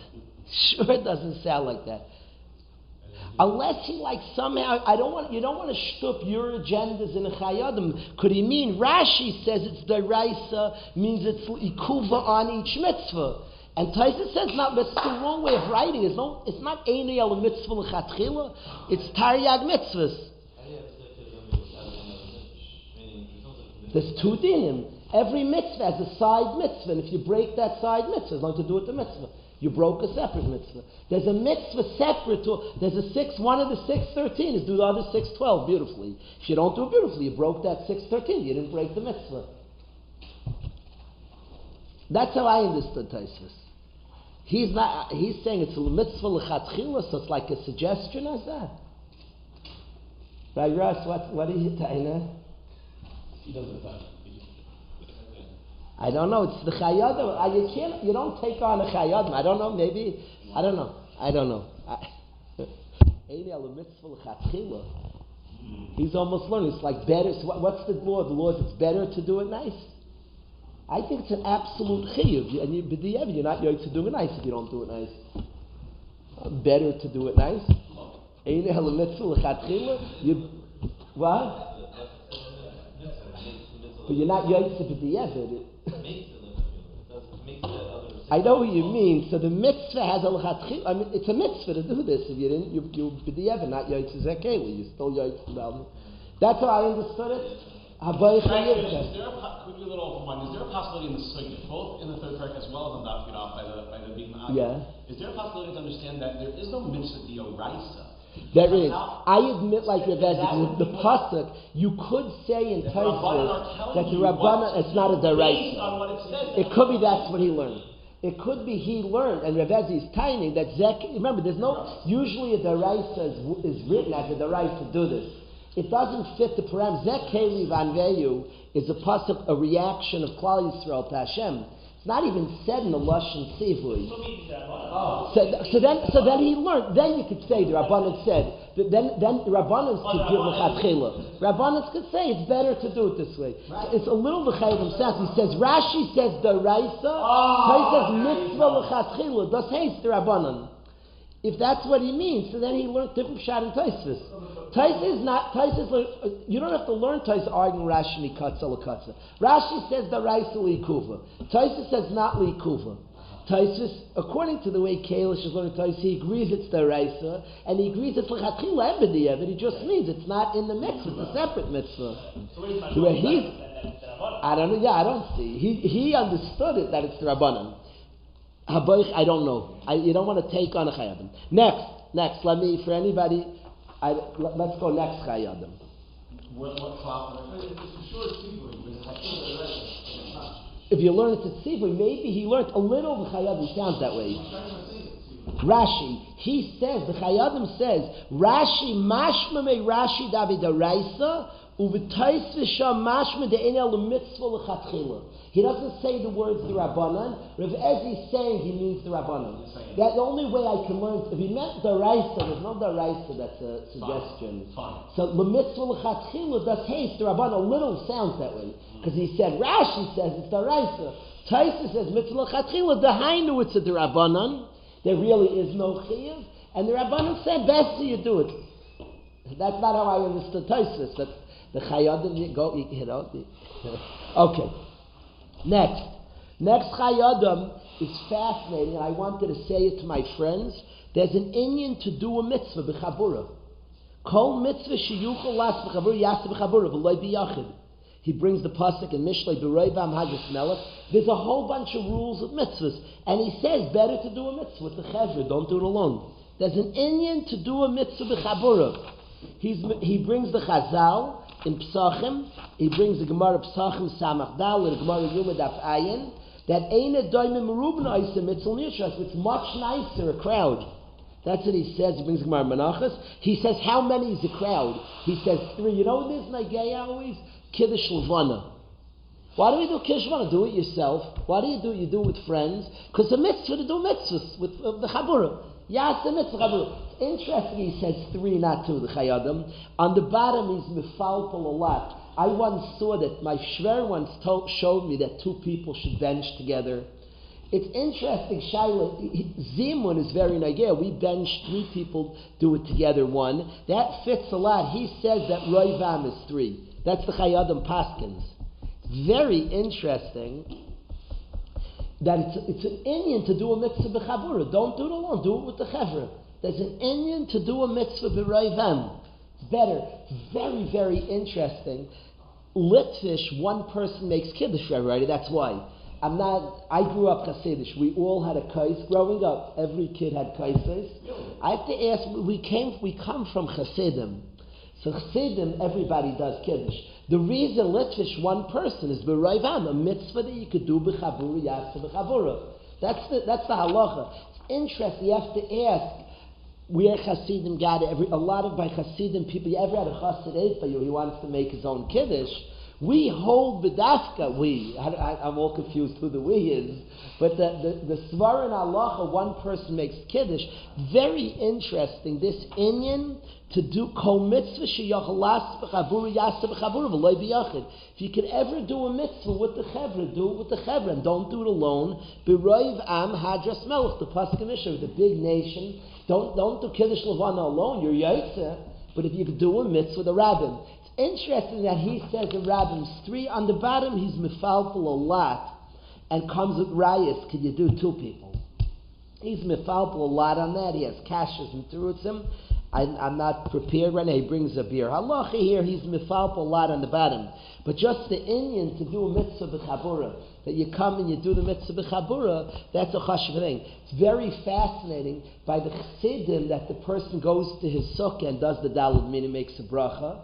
Sure doesn't sound like that. Unless he somehow, you don't want to shtup your agendas in a chayadim. Could he mean Rashi says it's deraisa, means it's ikuva on each mitzvah, and Taisa says not. That's the wrong way of writing. It's not eini el mitzvah l'chatchila. It's taryag mitzvahs. There's two dinim. Every mitzvah has a side mitzvah, and if you break that side mitzvah, it's nothing to do with the mitzvah. You broke a separate mitzvah. There's a mitzvah separate to, there's a 6, one of the 6:13 is do the other 6:12 beautifully. If you don't do it beautifully, you broke that 6:13. You didn't break the mitzvah. That's how I understood Taisus. He's saying it's a mitzvah l'chatchila, so it's like a suggestion as that. Right, Russ, what are you saying? He doesn't touch. I don't know. It's the chayadim. You don't take on a chayadim. I don't know. Maybe. I don't know. He's almost learning. It's like better. So what's the law? The law is it's better to do it nice. I think it's an absolute chiyuv. And you're not going to do it nice if you don't do it nice. Better to do it nice. What? But you're not yoytze b'di'evid. I know what you mean. So the mitzvah has a l'chatchil. I mean, it's a mitzvah to do this. If you didn't, you b'di'evid, not yoytze zekeli. You still yoytze b'almi. That's how I understood it. Is there a possibility in the Sukkos, both in the third parak as well as on Daf Yud by the being Ma'agid? Yeah. Is there a possibility to understand that there is no mitzvah d'oraisa? There is. I admit, like Rebbe, the pasuk, you could say in Tosfos that the Rabbanan, it's not a deraisa. It could be that's what he learned. It could be he learned, and Rebbe is tiny that remember, there's no, usually a deraisa is written as a deraisa to do this. It doesn't fit the param. Zekeli vanveyu is a pasuk, a reaction of Klal Yisrael to Hashem. It's not even said in the Lashon Sivui. So then he learned. Then you could say the Rabbanan said. Then the Rabbanan could give l'chatchila. Rabbanan could say it's better to do it this way. So it's a little l'chayim himself. He says Rashi says the Raisa. He says mitzvah l'chatchila. Das heißt the Rabbanan. If that's what he means, so then he learned different pshat in Tosfos. You don't have to learn Tosfos arguing Rashi mikatza l'katza. Rashi says the Raisa likuva. Tosfos says not likuva. Tosfos, according to the way Kalish is learning Tosfos, he agrees it's the Raisa, and he agrees it's l'chatchila and b'di'evid. He just means it's not in the mix. It's a separate mitzvah. Where I don't know. Yeah, I don't see. He understood it that it's the Rabbanan. I don't know. You don't want to take on a chayadim. Next. Let me, for anybody, let's go next chayadim. If you learn it at Sivui, maybe he learned a little of the chayadim. Sounds that way. Rashi, he says, the chayadim says, Rashi, mashma me Rashi David Araisa, uv'tais v'sham mashma de'enel l'mitzvah l'chatchila. He doesn't say the words the Rabbanan. Rav Ezi saying he means the Rabbanan. That the only way I can learn, if he meant the Raisa, there's no the Raisa, that's a suggestion. Fine. So l'mitzvah l'chatchila does haste the Rabbanan. A little sounds that way. Because he said, Rashi says it's the Raisa. Taisa says mitzvah l'chatchila, dahainu it's a the Rabbanan. There really is no chiyuv. And the Rabbanan said, best you do it. That's not how I understood Taisa. That the chayadim, okay. Next chayadim is fascinating, and I wanted to say it to my friends. There's an inyan to do a mitzvah b'chabura. Kol mitzvah sheyuchol las b'chabura yas b'chabura v'loy b'yachid. He brings the pasuk in Mishlei B'Roivam Hadras Melech. There's a whole bunch of rules of mitzvahs, and he says better to do a mitzvah with the chevra. Don't do it alone. There's an inyan to do a mitzvah b'chabura. He brings the Chazal in Psachim. He brings the Gemara Psachim Samach Dal and the Gemara Yuma Daf Ayin. That Eina Doimim Merubna Isa Mitzvah Nishras. It's much nicer a crowd. That's what he says. He brings Gemara Menachos. He says, how many is a crowd? He says 3. You know what it is, Nagaya always? Kiddush Levana. Why do we do Kiddush Levana? Do it yourself. Why do you do it? You do it with friends. Because the mitzvah to do mitzvahs with the Chabura. Yes, the mitzvah Chabura. It's interesting he says 3, not 2, the Chayadim. On the bottom he's mifalpal a lot. I once saw that, my shver once showed me that 2 people should bench together. It's interesting, Shaila, Zimun is very nagir. We bench 3 people, do it together 1. That fits a lot. He says that Roivam is 3. That's the Chayadim Paskins. Very interesting that it's an inyan to do a mitzvah b'chabura. Don't do it alone, do it with the chevra. There's an inyan to do a mitzvah b'roivam. It's better. Very, very interesting. Litvish, one person makes kiddush for everybody, that's why. I grew up Hasidish. We all had a kais. Growing up, every kid had kaises. I have to ask, we come from Hasidim. So Chassidim, everybody does Kiddush. The reason Litvish, one person, is b'roivam, a mitzvah that you could do b'chabura, yasa b'chabura. That's the halacha. It's interesting, you have to ask where Chassidim got it. A lot of by Chassidim people, you ever had a Chassid for you, he wants to make his own Kiddush. We hold b'dafka, I'm all confused who the we is, but the svar in halacha, one person makes Kiddush. Very interesting, this inyan, to do kol mitzvah sheyachalas b'chabura yasa b'chabura v'loy b'yachid. If you could ever do a mitzvah with the chevra, do it with the chevra, and don't do it alone. B'roiv am hadras melech, the pasuk in Mishnah, the big nation. Don't do kiddush levana alone. You're yaitze, but if you could do a mitzvah, the rabbin. It's interesting that he says the rabbin's 3 on the bottom. He's mifalpal a lot, and comes with rayas. Could you do 2 people? He's mifalpal a lot on that. He has kashas and terutzim. I'm not prepared right now. He brings a beer. Halacha here, he's mifalpal a lot on the bottom. But just the inyan to do a mitzvah b'chabura, that you come and you do the mitzvah b'chabura, that's a chashuv thing. It's very fascinating by the chassidim that the person goes to his sukkah and does the daled min and makes a bracha.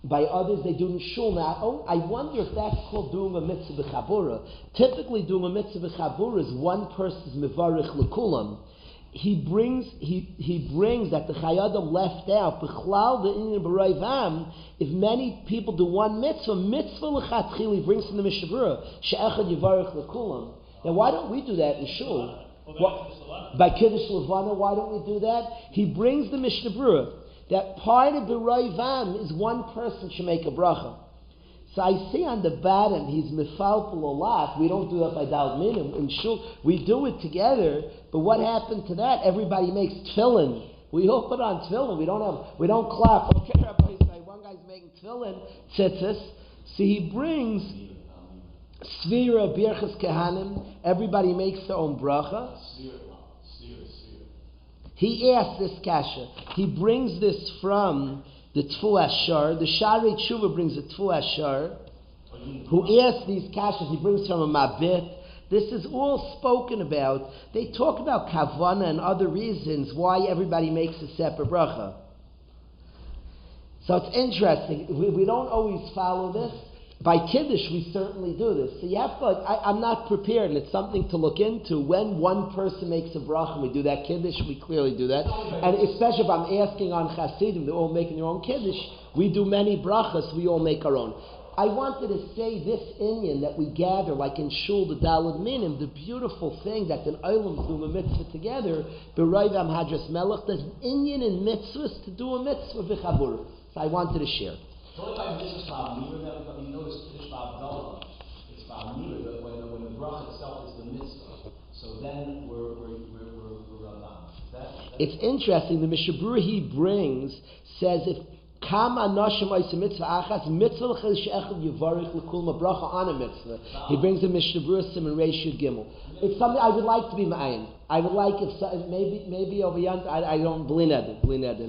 By others, they do in shul. Now, I wonder if that's called doing a mitzvah b'chabura. Typically, doing a mitzvah b'chabura is one person's mevarich l'kulam. He brings that the Chayadim left out. B'chlal the inyan b'roivam. If many people do one mitzvah l'chatchil, he brings in the Mishabura she'echad yivarich l'kulam. Now, why don't we do that in shul? By Kiddush Levana, why don't we do that? He brings the Mishabura that part of b'roivam is one person should make a bracha. So I see on the bottom, he's mifalpal a lot. We don't do that by Dal Minim. In Shul, we do it together, but what happened to that? Everybody makes tefillin. We all put on tefillin. We don't clap. Okay, Rabbi, one guy's making tefillin, tzitzis. So he brings Svira, Birchas Kehanim. Everybody makes their own bracha. He asks this kasha. He brings this from the Tfu Ashar. The Shari Tshuva brings the Tfu Ashar, who asks these kashas. He brings from a Mabit. This is all spoken about. They talk about Kavana and other reasons why everybody makes a separate bracha. So it's interesting. We don't always follow this. By Kiddush, we certainly do this. So you have to, I'm not prepared, and it's something to look into. When one person makes a bracha, and we do that Kiddush, we clearly do that. And especially if I'm asking on Chassidim, they're all making their own Kiddush. We do many brachas, we all make our own. I wanted to say this inyan that we gather, like in Shul, the Daled Minim, the beautiful thing that the Olam do a mitzvah together, B'roivam Hadras Melech, there's an inyan in mitzvahs to do a mitzvah b'chabur. So I wanted to share. You notice Kiddush Ba'Abdallah, it's Ba'Amira, but when the bracha itself is the mitzvah, so then we're Rabbam. It's interesting, the Mishabura he brings says if Kama Nashim Oisa Mitzvah Achas, Mitzvah L'chel She'echad Yivarich L'kul Bracha on a mitzvah. He brings the Mishabura Siman Reish Yud Gimel. It's something I would like to be ma'ayin. I would like if maybe over yonder, I don't, Blined,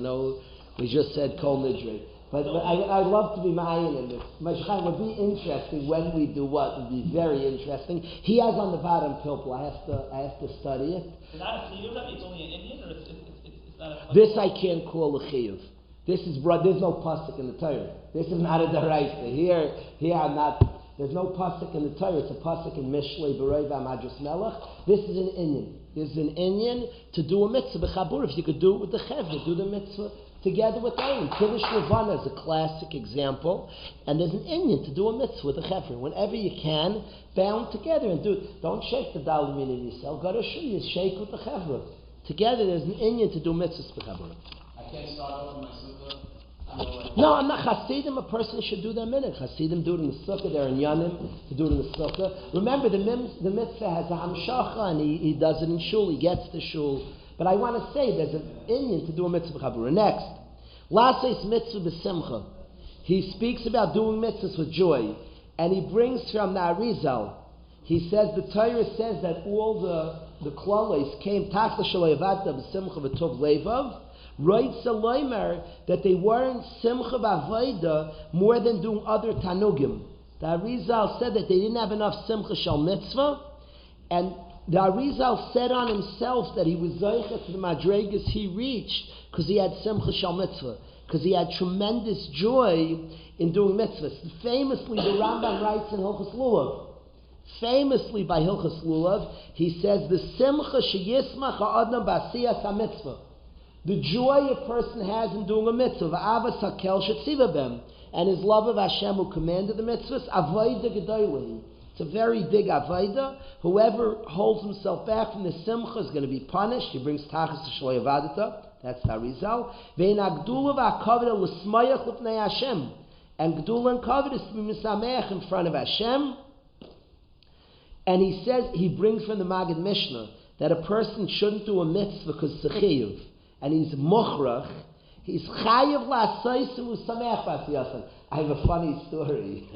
no, we just said Kol Nidre. But I'd love to be ma'ayin in this. Mashchaim would be interesting when we do what would be very interesting. He has on the bottom pilpul. I have to study it. Is that a chiyuv? It's only an Indian, or it's not a? This I can't call a chiyuv. There's no pasuk in the Torah. This is not a daraisa. Here I'm not. There's no pasuk in the Torah. It's a pasuk in Mishlei B'Roi V'Amadras Melech. This is an Inyan. This is an Inyan to do a mitzvah b'chabur. If you could do it with the chevra, do the mitzvah together with them. Kiddush Levana is a classic example, and there's an Inyan to do a mitzvah with the chevra. Whenever you can, bound together and do it. Don't shake the dalamina in yourself. Go to shul, you shake with the chevra. Together, there's an Inyan to do mitzvahs b'chabur. I can't start off with my sukkah. No, I'm not Hasidim. A person should do their minute. Hasidim do it in the sukkah. They're in Yanim to do it in the sukkah. Remember, the mitzvah has a hamshacha, and he does it in shul. He gets to shul. But I want to say there's an Inyan to do a mitzvah b'chabura. Next, Laseis mitzvah b'simcha. He speaks about doing mitzvahs with joy, and he brings from the Arizal. He says the Torah says that all the klolos came tachta shaloyavata b'simcha v'tov levav. Right Saloimer that they weren't simcha b'avoda more than doing other tanugim. The Arizal said that they didn't have enough simcha shal mitzvah, and the Arizal said on himself that he was zoicha to the madregas he reached because he had simcha shal mitzvah, because he had tremendous joy in doing mitzvahs. Famously, the Rambam writes in Hilchos Lulav. Famously by Hilchos Lulav, he says the simcha sheyismach ha'adam b'asiyas ha'mitzvah. The joy a person has in doing a mitzvah, v'avas hakel shetziva bem, and his love of Hashem who commanded the mitzvahs, avoida gedoylehi. It's a very big avoida. Whoever holds himself back from the simcha is going to be punished. He brings tachas to shaloi avadata. That's the Arizal. Ve'in agdula v'akavod l'smayach l'pnei Hashem. And gdula and kavod is to be misameach in front of Hashem. And he says, he brings from the Magid Mishnah that a person shouldn't do a mitzvah because it's a chiyuv. And he's mochrach, he's chayav la'asaysim u'sameach b'asiyasan. I have a funny story.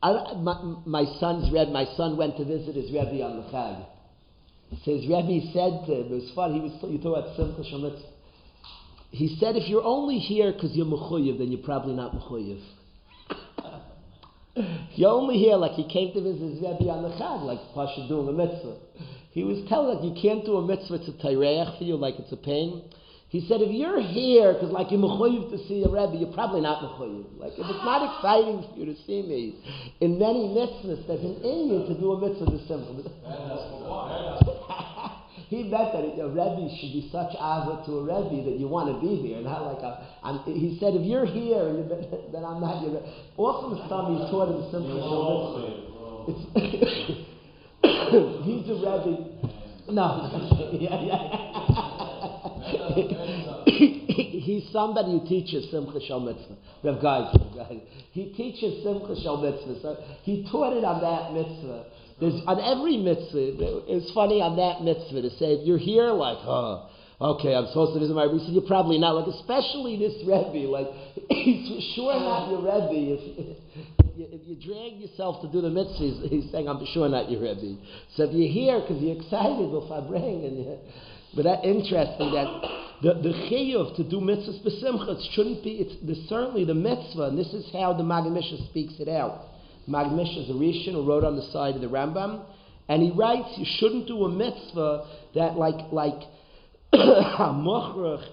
My son went to visit his Rebbe on the Chag. So his Rebbe said to him, it was funny, you talk about Simcha Shemitz. He said, if you're only here because you're mechuyev, then you're probably not mechuyev. If you're only here, like he came to visit his Rebbe on the Chag, like Pasha doing a mitzvah. He was telling that you can't do a mitzvah, it's a taireach for you, like it's a pain. He said, if you're here, because like you're mechuyev to see a Rebbe, you're probably not mechuyev. Like if it's not exciting for you to see me, in many mitzvahs, there's an inyan to do a mitzvah this simple. He meant that a Rebbe should be such ava to a Rebbe that you want to be there. Not like he said, if you're here, then I'm not your Rebbe. Often the time he's taught in the simple mitzvah. He's a Rebbe. No. He's somebody who teaches Simcha Shal Mitzvah. Rav Geis. He teaches Simcha Shal Mitzvah. So he taught it on that mitzvah. There's on every mitzvah. It's funny on that mitzvah to say, if you're here, like, okay, I'm supposed to visit my Rebbe. He said, you're probably not. Like, especially this Rebbe. Like, he's for sure not your Rebbe. If you drag yourself to do the mitzvah, he's saying, I'm sure not your Rebbe. So if you're here because you're excited, we'll bring. But that's interesting that the chiyuv to do mitzvahs b'simcha, it shouldn't be, certainly the mitzvah, and this is how the Magid Mishnah speaks it out. Magid Mishnah is a Rishon who wrote on the side of the Rambam, and he writes, you shouldn't do a mitzvah that like mochrach,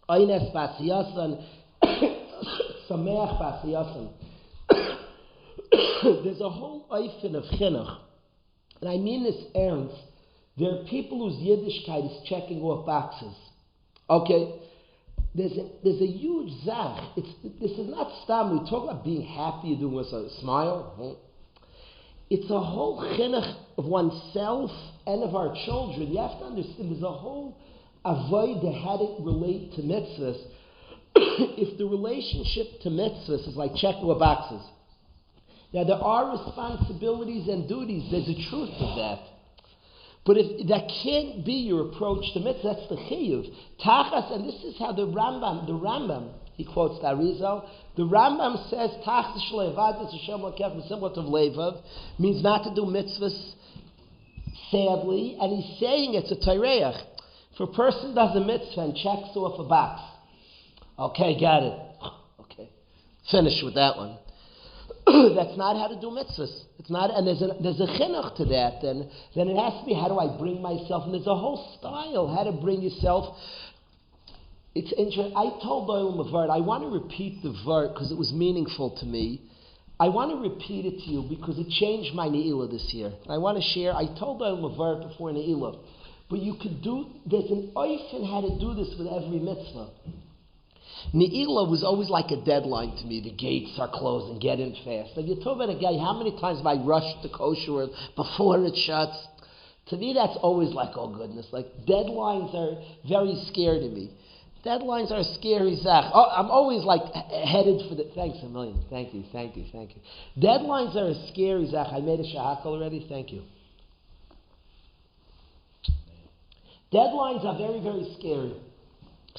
oynes b'asiyasan, sameach b'asiyasan. There's a whole oifen of chinuch, and I mean this ernst. There are people whose Yiddishkeit is checking off boxes. Okay, there's a huge zach. This is not stam. We talk about being happy, doing with a smile. It's a whole chinuch of oneself and of our children. You have to understand. There's a whole avodah how to relate to mitzvahs. If the relationship to mitzvahs is like checking off boxes. Now there are responsibilities and duties. There's a truth to that. But if that can't be your approach to mitzvah, that's the chiyuv. Tachas, and this is how the Rambam, he quotes the Arizal, the Rambam says, Tachas shlevadas Hashem l'kef v'simlat of levav, means not to do mitzvahs sadly, and he's saying it's a taireach. If a person does a mitzvah and checks off a box, okay, got it. Okay, finish with that one. That's not how to do mitzvahs. It's not, and there's a chinuch to that. And then it has to be, how do I bring myself? And there's a whole style how to bring yourself. It's interesting. I told Olam a word. I want to repeat the word because it was meaningful to me. I want to repeat it to you because it changed my ne'ilah this year. I want to share. I told Olam a word before ne'ilah, but you could do. There's an oifen how to do this with every mitzvah. Ne'ilah was always like a deadline to me. The gates are closed and get in fast. Like you talk about a guy, how many times have I rushed to kosher before it shuts? To me, that's always like, oh goodness. Like deadlines are very scary to me. Deadlines are a scary zach. Oh, I'm always like headed for the. Thanks a million. Thank you. Deadlines are a scary zach. I made a shahak already. Thank you. Deadlines are very, very scary.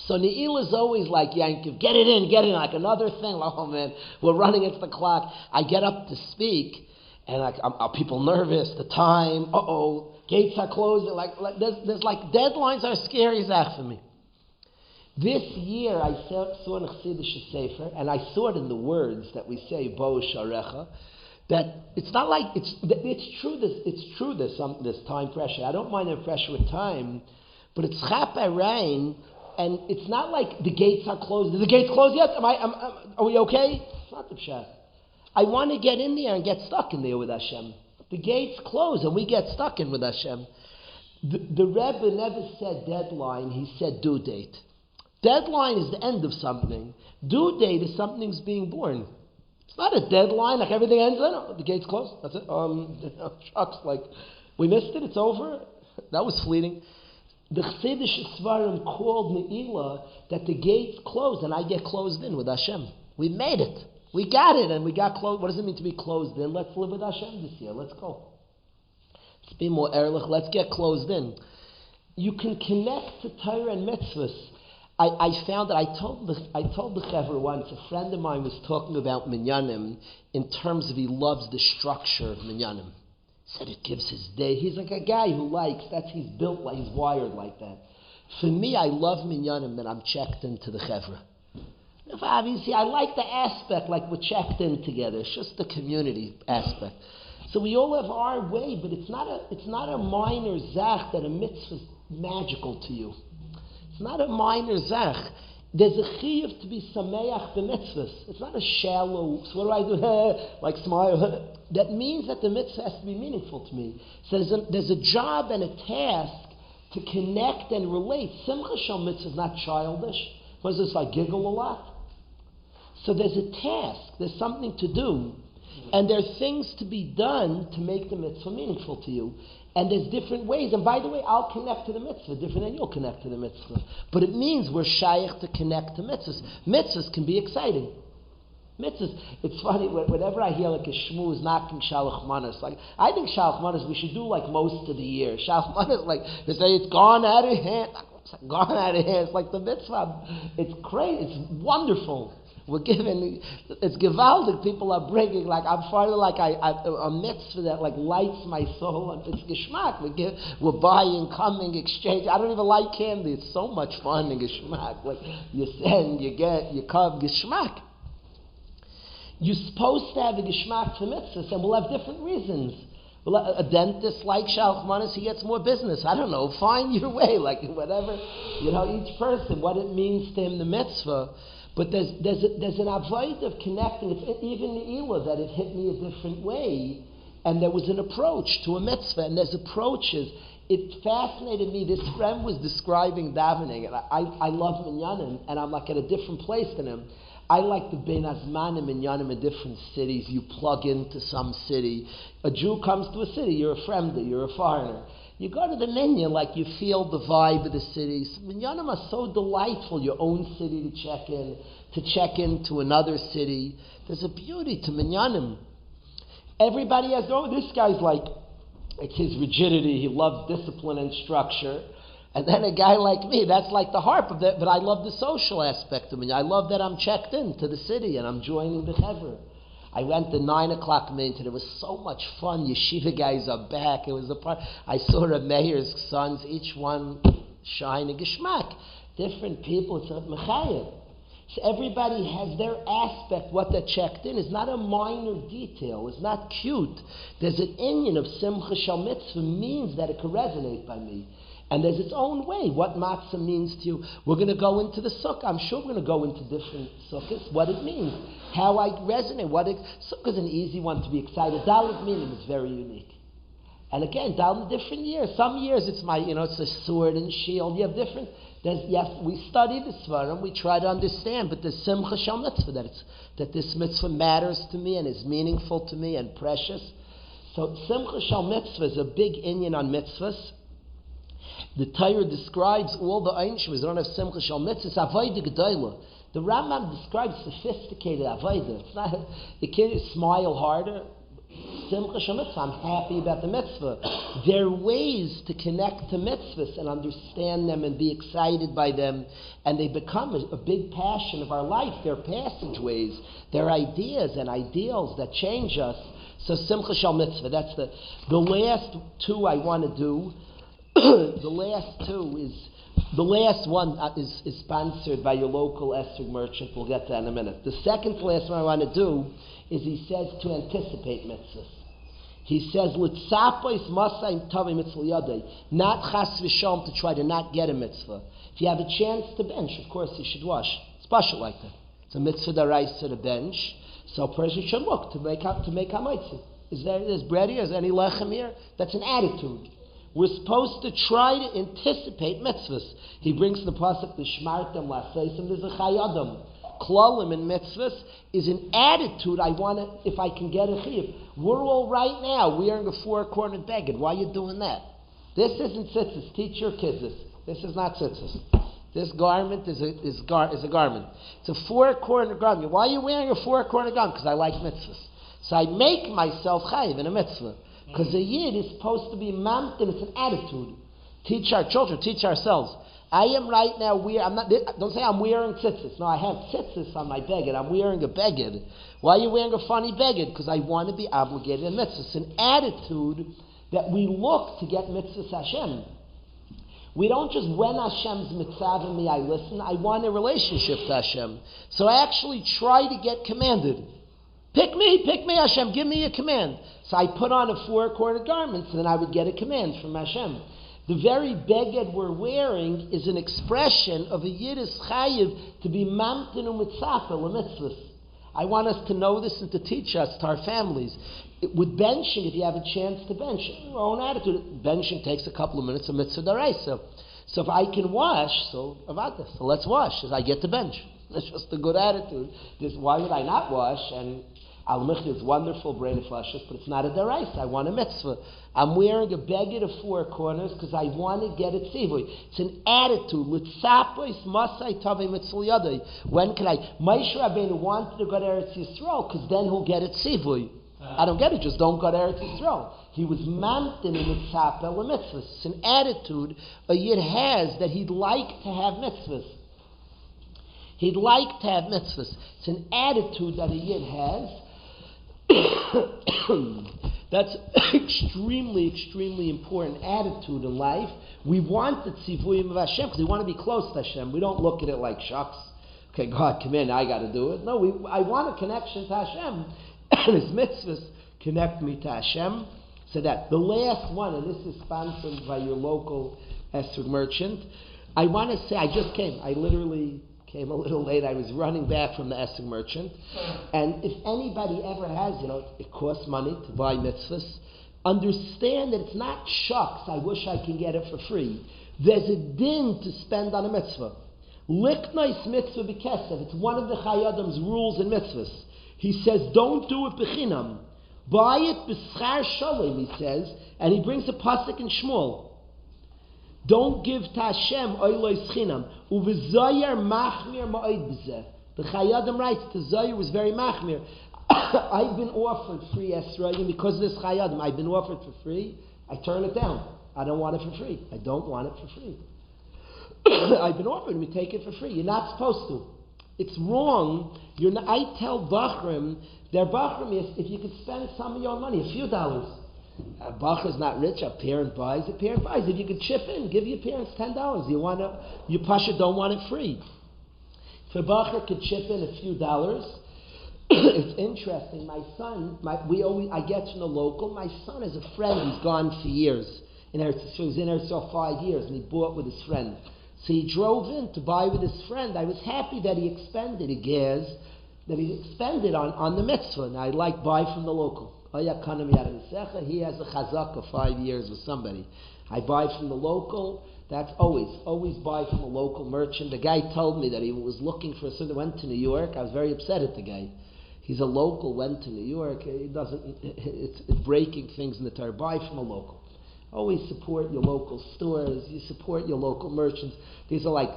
So Ne'ilah is always like, Yankiv, get it in, like another thing. Like, oh man, we're running into the clock. I get up to speak, and are people nervous? The time, gates are closed. There's like deadlines are scary zach for me. This year I saw in a Chassidish Sefer, and I saw it in the words that we say, Bo Sharecha, that it's not like, it's true there's time pressure. I don't mind the pressure with time, but it's Chap Arain, and it's not like the gates are closed. Are the gates closed yet? Are we okay? It's not the pshat. I want to get in there and get stuck in there with Hashem. The gates close and we get stuck in with Hashem. The Rebbe never said deadline, he said due date. Deadline is the end of something. Due date is something's being born. It's not a deadline, like everything ends then. The gate's closed. That's it. Shucks, like we missed it, it's over. That was fleeting. The Chassidish Svarim called Ne'ilah that the gates closed and I get closed in with Hashem. We made it. We got it and we got closed. What does it mean to be closed in? Let's live with Hashem this year. Let's go. Let's be more ehrlich. Let's get closed in. You can connect to Torah and mitzvahs. I found that I told the Chevra once, a friend of mine was talking about minyanim in terms of he loves the structure of minyanim. Said it gives his day. He's like a guy who likes, he's built like, he's wired like that. For me, I love minyanim that I'm checked into the Chevra. Obviously, I like the aspect, like we're checked in together. It's just the community aspect. So we all have our way, but it's not a minor zach that a mitzvah is magical to you. It's not a minor zach. There's a chiyuv to be sameach b'mitzvahs. It's not a shallow, so what do I do? Like smile. That means that the mitzvah has to be meaningful to me. So there's a job and a task to connect and relate. Simcha shel mitzvah is not childish. What is this, like giggle a lot? So there's a task. There's something to do. And there's things to be done to make the mitzvah meaningful to you. And there's different ways. And by the way, I'll connect to the mitzvah different than you'll connect to the mitzvah. But it means we're shaykh to connect to mitzvahs. Mitzvahs can be exciting. Mitzvahs, it's funny, whenever I hear like a shmooze knocking shalach manas, like, I think shalach manas we should do like most of the year. Shalach manas, like, they say it's gone out of hand. It's gone out of hand. It's like the mitzvah. It's crazy. It's wonderful. We're giving, it's gewaldig, people are bringing, like, I'm finally like a mitzvah that like lights my soul, and it's geschmack. We're buying, coming, exchange. I don't even like candy. It's so much fun in geschmack. Like, you send, you get, you come, geschmack. You're supposed to have a geschmack for mitzvahs, and we'll have different reasons. A dentist like Shalach Manas, he gets more business. I don't know, find your way, like whatever, each person, what it means to him, the mitzvah. But there's an avoid of connecting. It's even the Elah that it hit me a different way, and there was an approach to a mitzvah, and there's approaches. It fascinated me. This friend was describing davening, and I love minyanim, and I'm like at a different place than him. I like the Bein Hazmanim minyanim in different cities. You plug into some city. A Jew comes to a city. You're a friendly. You're a foreigner. You go to the minyan, like you feel the vibe of the city. Minyanim are so delightful. Your own city to check into another city. There's a beauty to minyanim. Everybody has, this guy's like, it's his rigidity. He loves discipline and structure. And then a guy like me, that's like the harp of that. But I love the social aspect of minyan. I love that I'm checked in to the city and I'm joining the chevra. I went to 9 o'clock minyan. It was so much fun. Yeshiva guys are back. It was I saw the mayor's sons, each one shine and geschmack. Different people, it's a mechayev. So everybody has their aspect, what they're checked in. It's not a minor detail. It's not cute. There's an inyan of simcha shal mitzvah means that it can resonate by me. And there's its own way, what matzah means to you. We're going to go into the sukkah. I'm sure we're going to go into different sukkahs, what it means, how I resonate. Sukkah is an easy one to be excited. Dalit meaning is very unique. And again, down the different years. Some years it's it's a sword and shield. You have different. Yes, we study the Svarim, we try to understand, but the Simcha Shal Mitzvah, that this mitzvah matters to me and is meaningful to me and precious. So Simcha Shal Mitzvah is a big inyan on mitzvahs. The Torah describes all the Einshim, don't have Simcha Shal Mitzvah, it's Avodah Gedolah. The Rambam describes sophisticated Avodah. It's not, you can't smile harder. Simcha Shal Mitzvah, I'm happy about the mitzvah. There are ways to connect to mitzvahs and understand them and be excited by them, and they become a big passion of our life. They're passageways, they're ideas and ideals that change us. So Simcha Shal Mitzvah, that's the last two I want to do. The last one is sponsored by your local esrog merchant. We'll get to that in a minute. The second to last one I want to do is he says to anticipate mitzvahs. He says, "L'tzapos masayim tavim mitzvah yadei," not chas v'shalom to try to not get a mitzvah. If you have a chance to bench, of course you should wash. It's special like that. It's a mitzvah d'oraisa to bench, so a person should look to make hamatzah. There's bread here? Is there any lechem here? That's an attitude. We're supposed to try to anticipate mitzvahs. He brings the pasuk l'shmartem la'aseisim. There's a chayadam. Klalim and mitzvahs is an attitude. I want to, if I can get a chiyuv. We're all right now wearing a four-cornered beged. Why are you doing that? This isn't tzitzis. Teach your kids this. This is not tzitzis. This garment is a garment. It's a four-cornered garment. Why are you wearing a four-cornered garment? Because I like mitzvahs. So I make myself chayiv in a mitzvah. Because a yid is supposed to be mamtin. It's an attitude. Teach our children. Teach ourselves. I am right now don't say I'm wearing tzitzis. No, I have tzitzis on my beged. I'm wearing a beged. Why are you wearing a funny beged? Because I want to be obligated in mitzvahs. It's an attitude that we look to get mitzvahs Hashem. We don't just, when Hashem's mitzvah me, I listen. I want a relationship to Hashem. So I actually try to get commanded. Pick me, Hashem, give me a command. So I put on a four-cornered garment, so then I would get a command from Hashem. The very beged we're wearing is an expression of a Yiddish chayiv to be mamtin u'mitzafa l'mitzvahs. I want us to know this and to teach us, to our families. With benching, if you have a chance to bench, your own attitude, benching takes a couple of minutes, a mitzvah d'oraisa. So if I can wash, so let's wash, as I get to bench. That's just a good attitude. Why would I not wash? And Al-Michli is wonderful, brain flushes, but it's not a deraisa. I want a mitzvah. I'm wearing a beged of four corners because I want to get it tzivui. It's an attitude. L'tzapos masay tavei mitzvah yadei. When can I? Moshe Rabbeinu wanted to go to Eretz Yisrael because then he'll get it tzivui. I don't get it. Just don't go to Eretz Yisrael. He was mamtin in mitzvah l'mitzvahs. It's an attitude a yid has that he'd like to have mitzvahs. He'd like to have mitzvahs. It's an attitude that a yid has. That's extremely, extremely important attitude in life. We want the tzivuyim of Hashem because we want to be close to Hashem. We don't look at it like, shucks, okay, God, come in, I got to do it. No, I want a connection to Hashem. And His mitzvahs connect me to Hashem. So that the last one, and this is sponsored by your local esrog merchant. I want to say, I literally came a little late. I was running back from the esrog merchant. And if anybody ever has, it costs money to buy mitzvahs, understand that it's not shucks, I wish I can get it for free. There's a din to spend on a mitzvah. Liknois mitzvah b'kesef. It's one of the Chayadam's rules in mitzvahs. He says, don't do it b'chinam. Buy it b'schar shalom, he says, and he brings a pasuk in Shmuel. Don't give to Hashem oilos chinam. Uvezoyer machmir ma'od b'zeh. The Chayadam writes, the Zoyer was very machmir. I've been offered free esrogim because of this Chayadam. I've been offered for free. I turn it down. I don't want it for free. I don't want it for free. I've been offered, we take it for free. You're not supposed to. It's wrong. I tell Bachrim, their Bachrim is, if you could spend some of your money, a few dollars, Bacher's not rich, a parent buys. If you could chip in, give your parents $10. You Pasha don't want it free. If a Bacher could chip in a few dollars, it's interesting. My son, I get from the local. My son is a friend. He's gone for years. He was in Erev 5 years, and he bought with his friend. So he drove in to buy with his friend. I was happy that he expended on the mitzvah. And I like buy from the local. He has a chazak of 5 years with somebody. I buy from the local. That's always buy from a local merchant. The guy told me that he was looking for something, went to New York. I was very upset at the guy. He's a local, went to New York. It's breaking things in the Torah. Buy from a local. Always support your local stores. You support your local merchants. These are like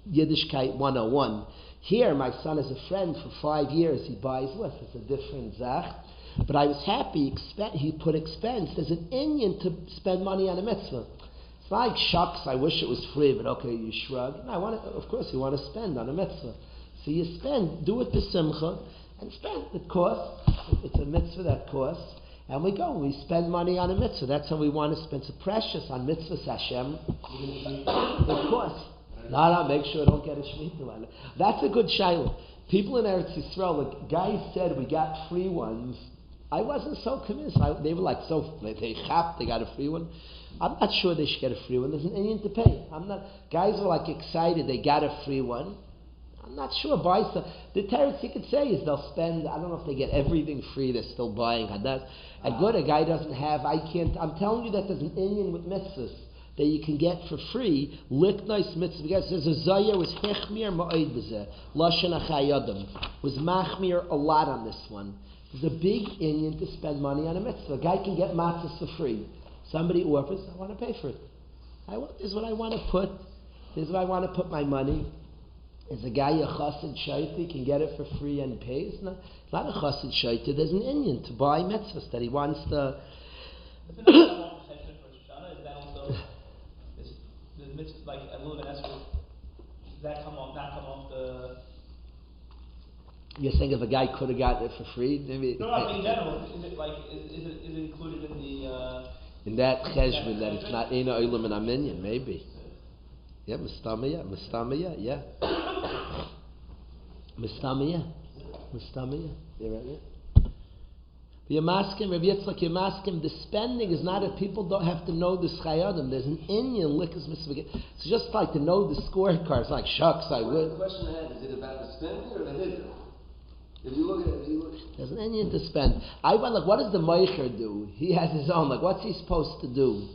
Yiddishkeit 101. Here, my son is a friend for 5 years. He buys with. It's a different zach. But I was happy. He put expense. There's an Indian to spend money on a mitzvah. It's not like, shucks, I wish it was free, but okay, you shrug. No, of course, you want to spend on a mitzvah. So you spend, do it to simcha, and spend. It costs. It's a mitzvah that costs. And we spend money on a mitzvah. That's how we want to spend. It's precious on mitzvahs Hashem. It costs. No, make sure I don't get a shemitah. That's a good shiloh. People in Eretz Yisrael, the guy said we got free ones. I wasn't so convinced. They were like they got a free one. I'm not sure they should get a free one. There's an Indian to pay. Guys were like excited they got a free one. I'm not sure. Buy stuff. The teretz you could say is they'll spend. I don't know if they get everything free. They're still buying. A guy doesn't have. I'm telling you that there's an Indian with mitzvahs that you can get for free. Liknois mitzvah. Because there's a zayah was hechmir ma'od b'zeh lashon achayadam was machmir a lot on this one. There's a big Indian to spend money on a mitzvah. A guy can get matzahs for free. Somebody offers, I want to pay for it. This is what I want to put. This is where I want to put my money. Is a guy a chassid shaita can get it for free and pays? No, it's not a chassid shaita. There's an Indian to buy mitzvahs that he wants to. Is that also the mitzvah, like a little bit extra? Does that come off the? You're saying if a guy could have gotten it for free, maybe. No, in general, is it included in the? In that cheshbon that it's not ina olam and aminyan, maybe. Yeah, mistamaya, yeah. Mistamaya. You're right, yeah. You're masking, Rabbi Yitzchak, you're masking, the spending is not that people don't have to know the chayadim. There's an Indian likas mitzvah. It's just like to know the scorecard. It's like, shucks, I would. The question I had, is it about the spending or the hiddur? If you look at it, there's an Indian to spend. I went like, what does the meicher do? He has his own. Like, what's he supposed to do?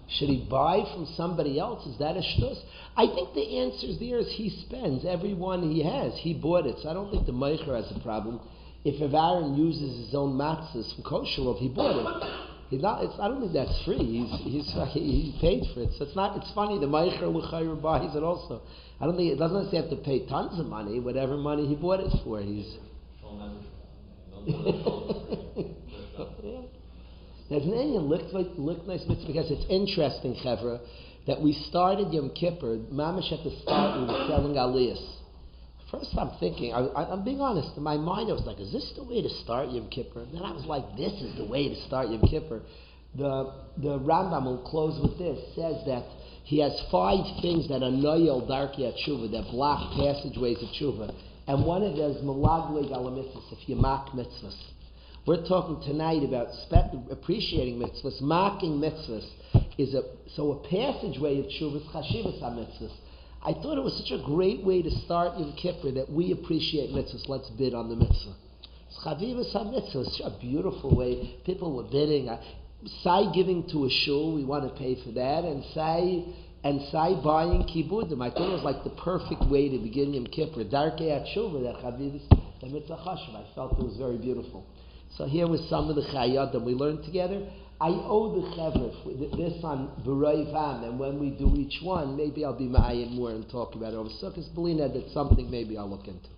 Should he buy from somebody else? Is that a shtus? I think the answer there is he spends every one he has. He bought it, so I don't think the meicher has a problem. If Aaron uses his own matzahs from kosher, if he bought it, I don't think that's free. He paid for it. So it's not. It's funny. The meicher l'chayr buys it also. I don't think it doesn't necessarily have to pay tons of money. Whatever money he bought it for, he's. There's an Indian look nice mitzvah because it's interesting, Chevra, that we started Yom Kippur. Mamish at the start we were selling aliyahs. First, I'm thinking. I'm being honest. In my mind, I was like, "Is this the way to start Yom Kippur?" And then I was like, "This is the way to start Yom Kippur." The Rambam will close with this. Says that he has 5 things that are noyel darkei tshuva, that block passageways of tshuva, and one of them is malagleg ala mitzvahs. If you mock mitzvahs, we're talking tonight about appreciating mitzvahs. Mocking mitzvahs is a passageway of tshuva is chashivas ha-mitzvahs. I thought it was such a great way to start Yom Kippur that we appreciate mitzvahs. Let's bid on the mitzvah. Chavivas ha-mitzvah is such a beautiful way. People were bidding. Sai giving to a shul, we want to pay for that, and Sai buying kibudim. I thought it was like the perfect way to begin Yom Kippur. Darkei atshuva, that chavivas, the mitzvah chashuv. I felt it was very beautiful. So here was some of the chayadim we learned together. I owe the chevra this on B'roi Vam, and when we do each one, maybe I'll be ma'ayin more and talk about it over Sukkos. Belina, that's something maybe I'll look into.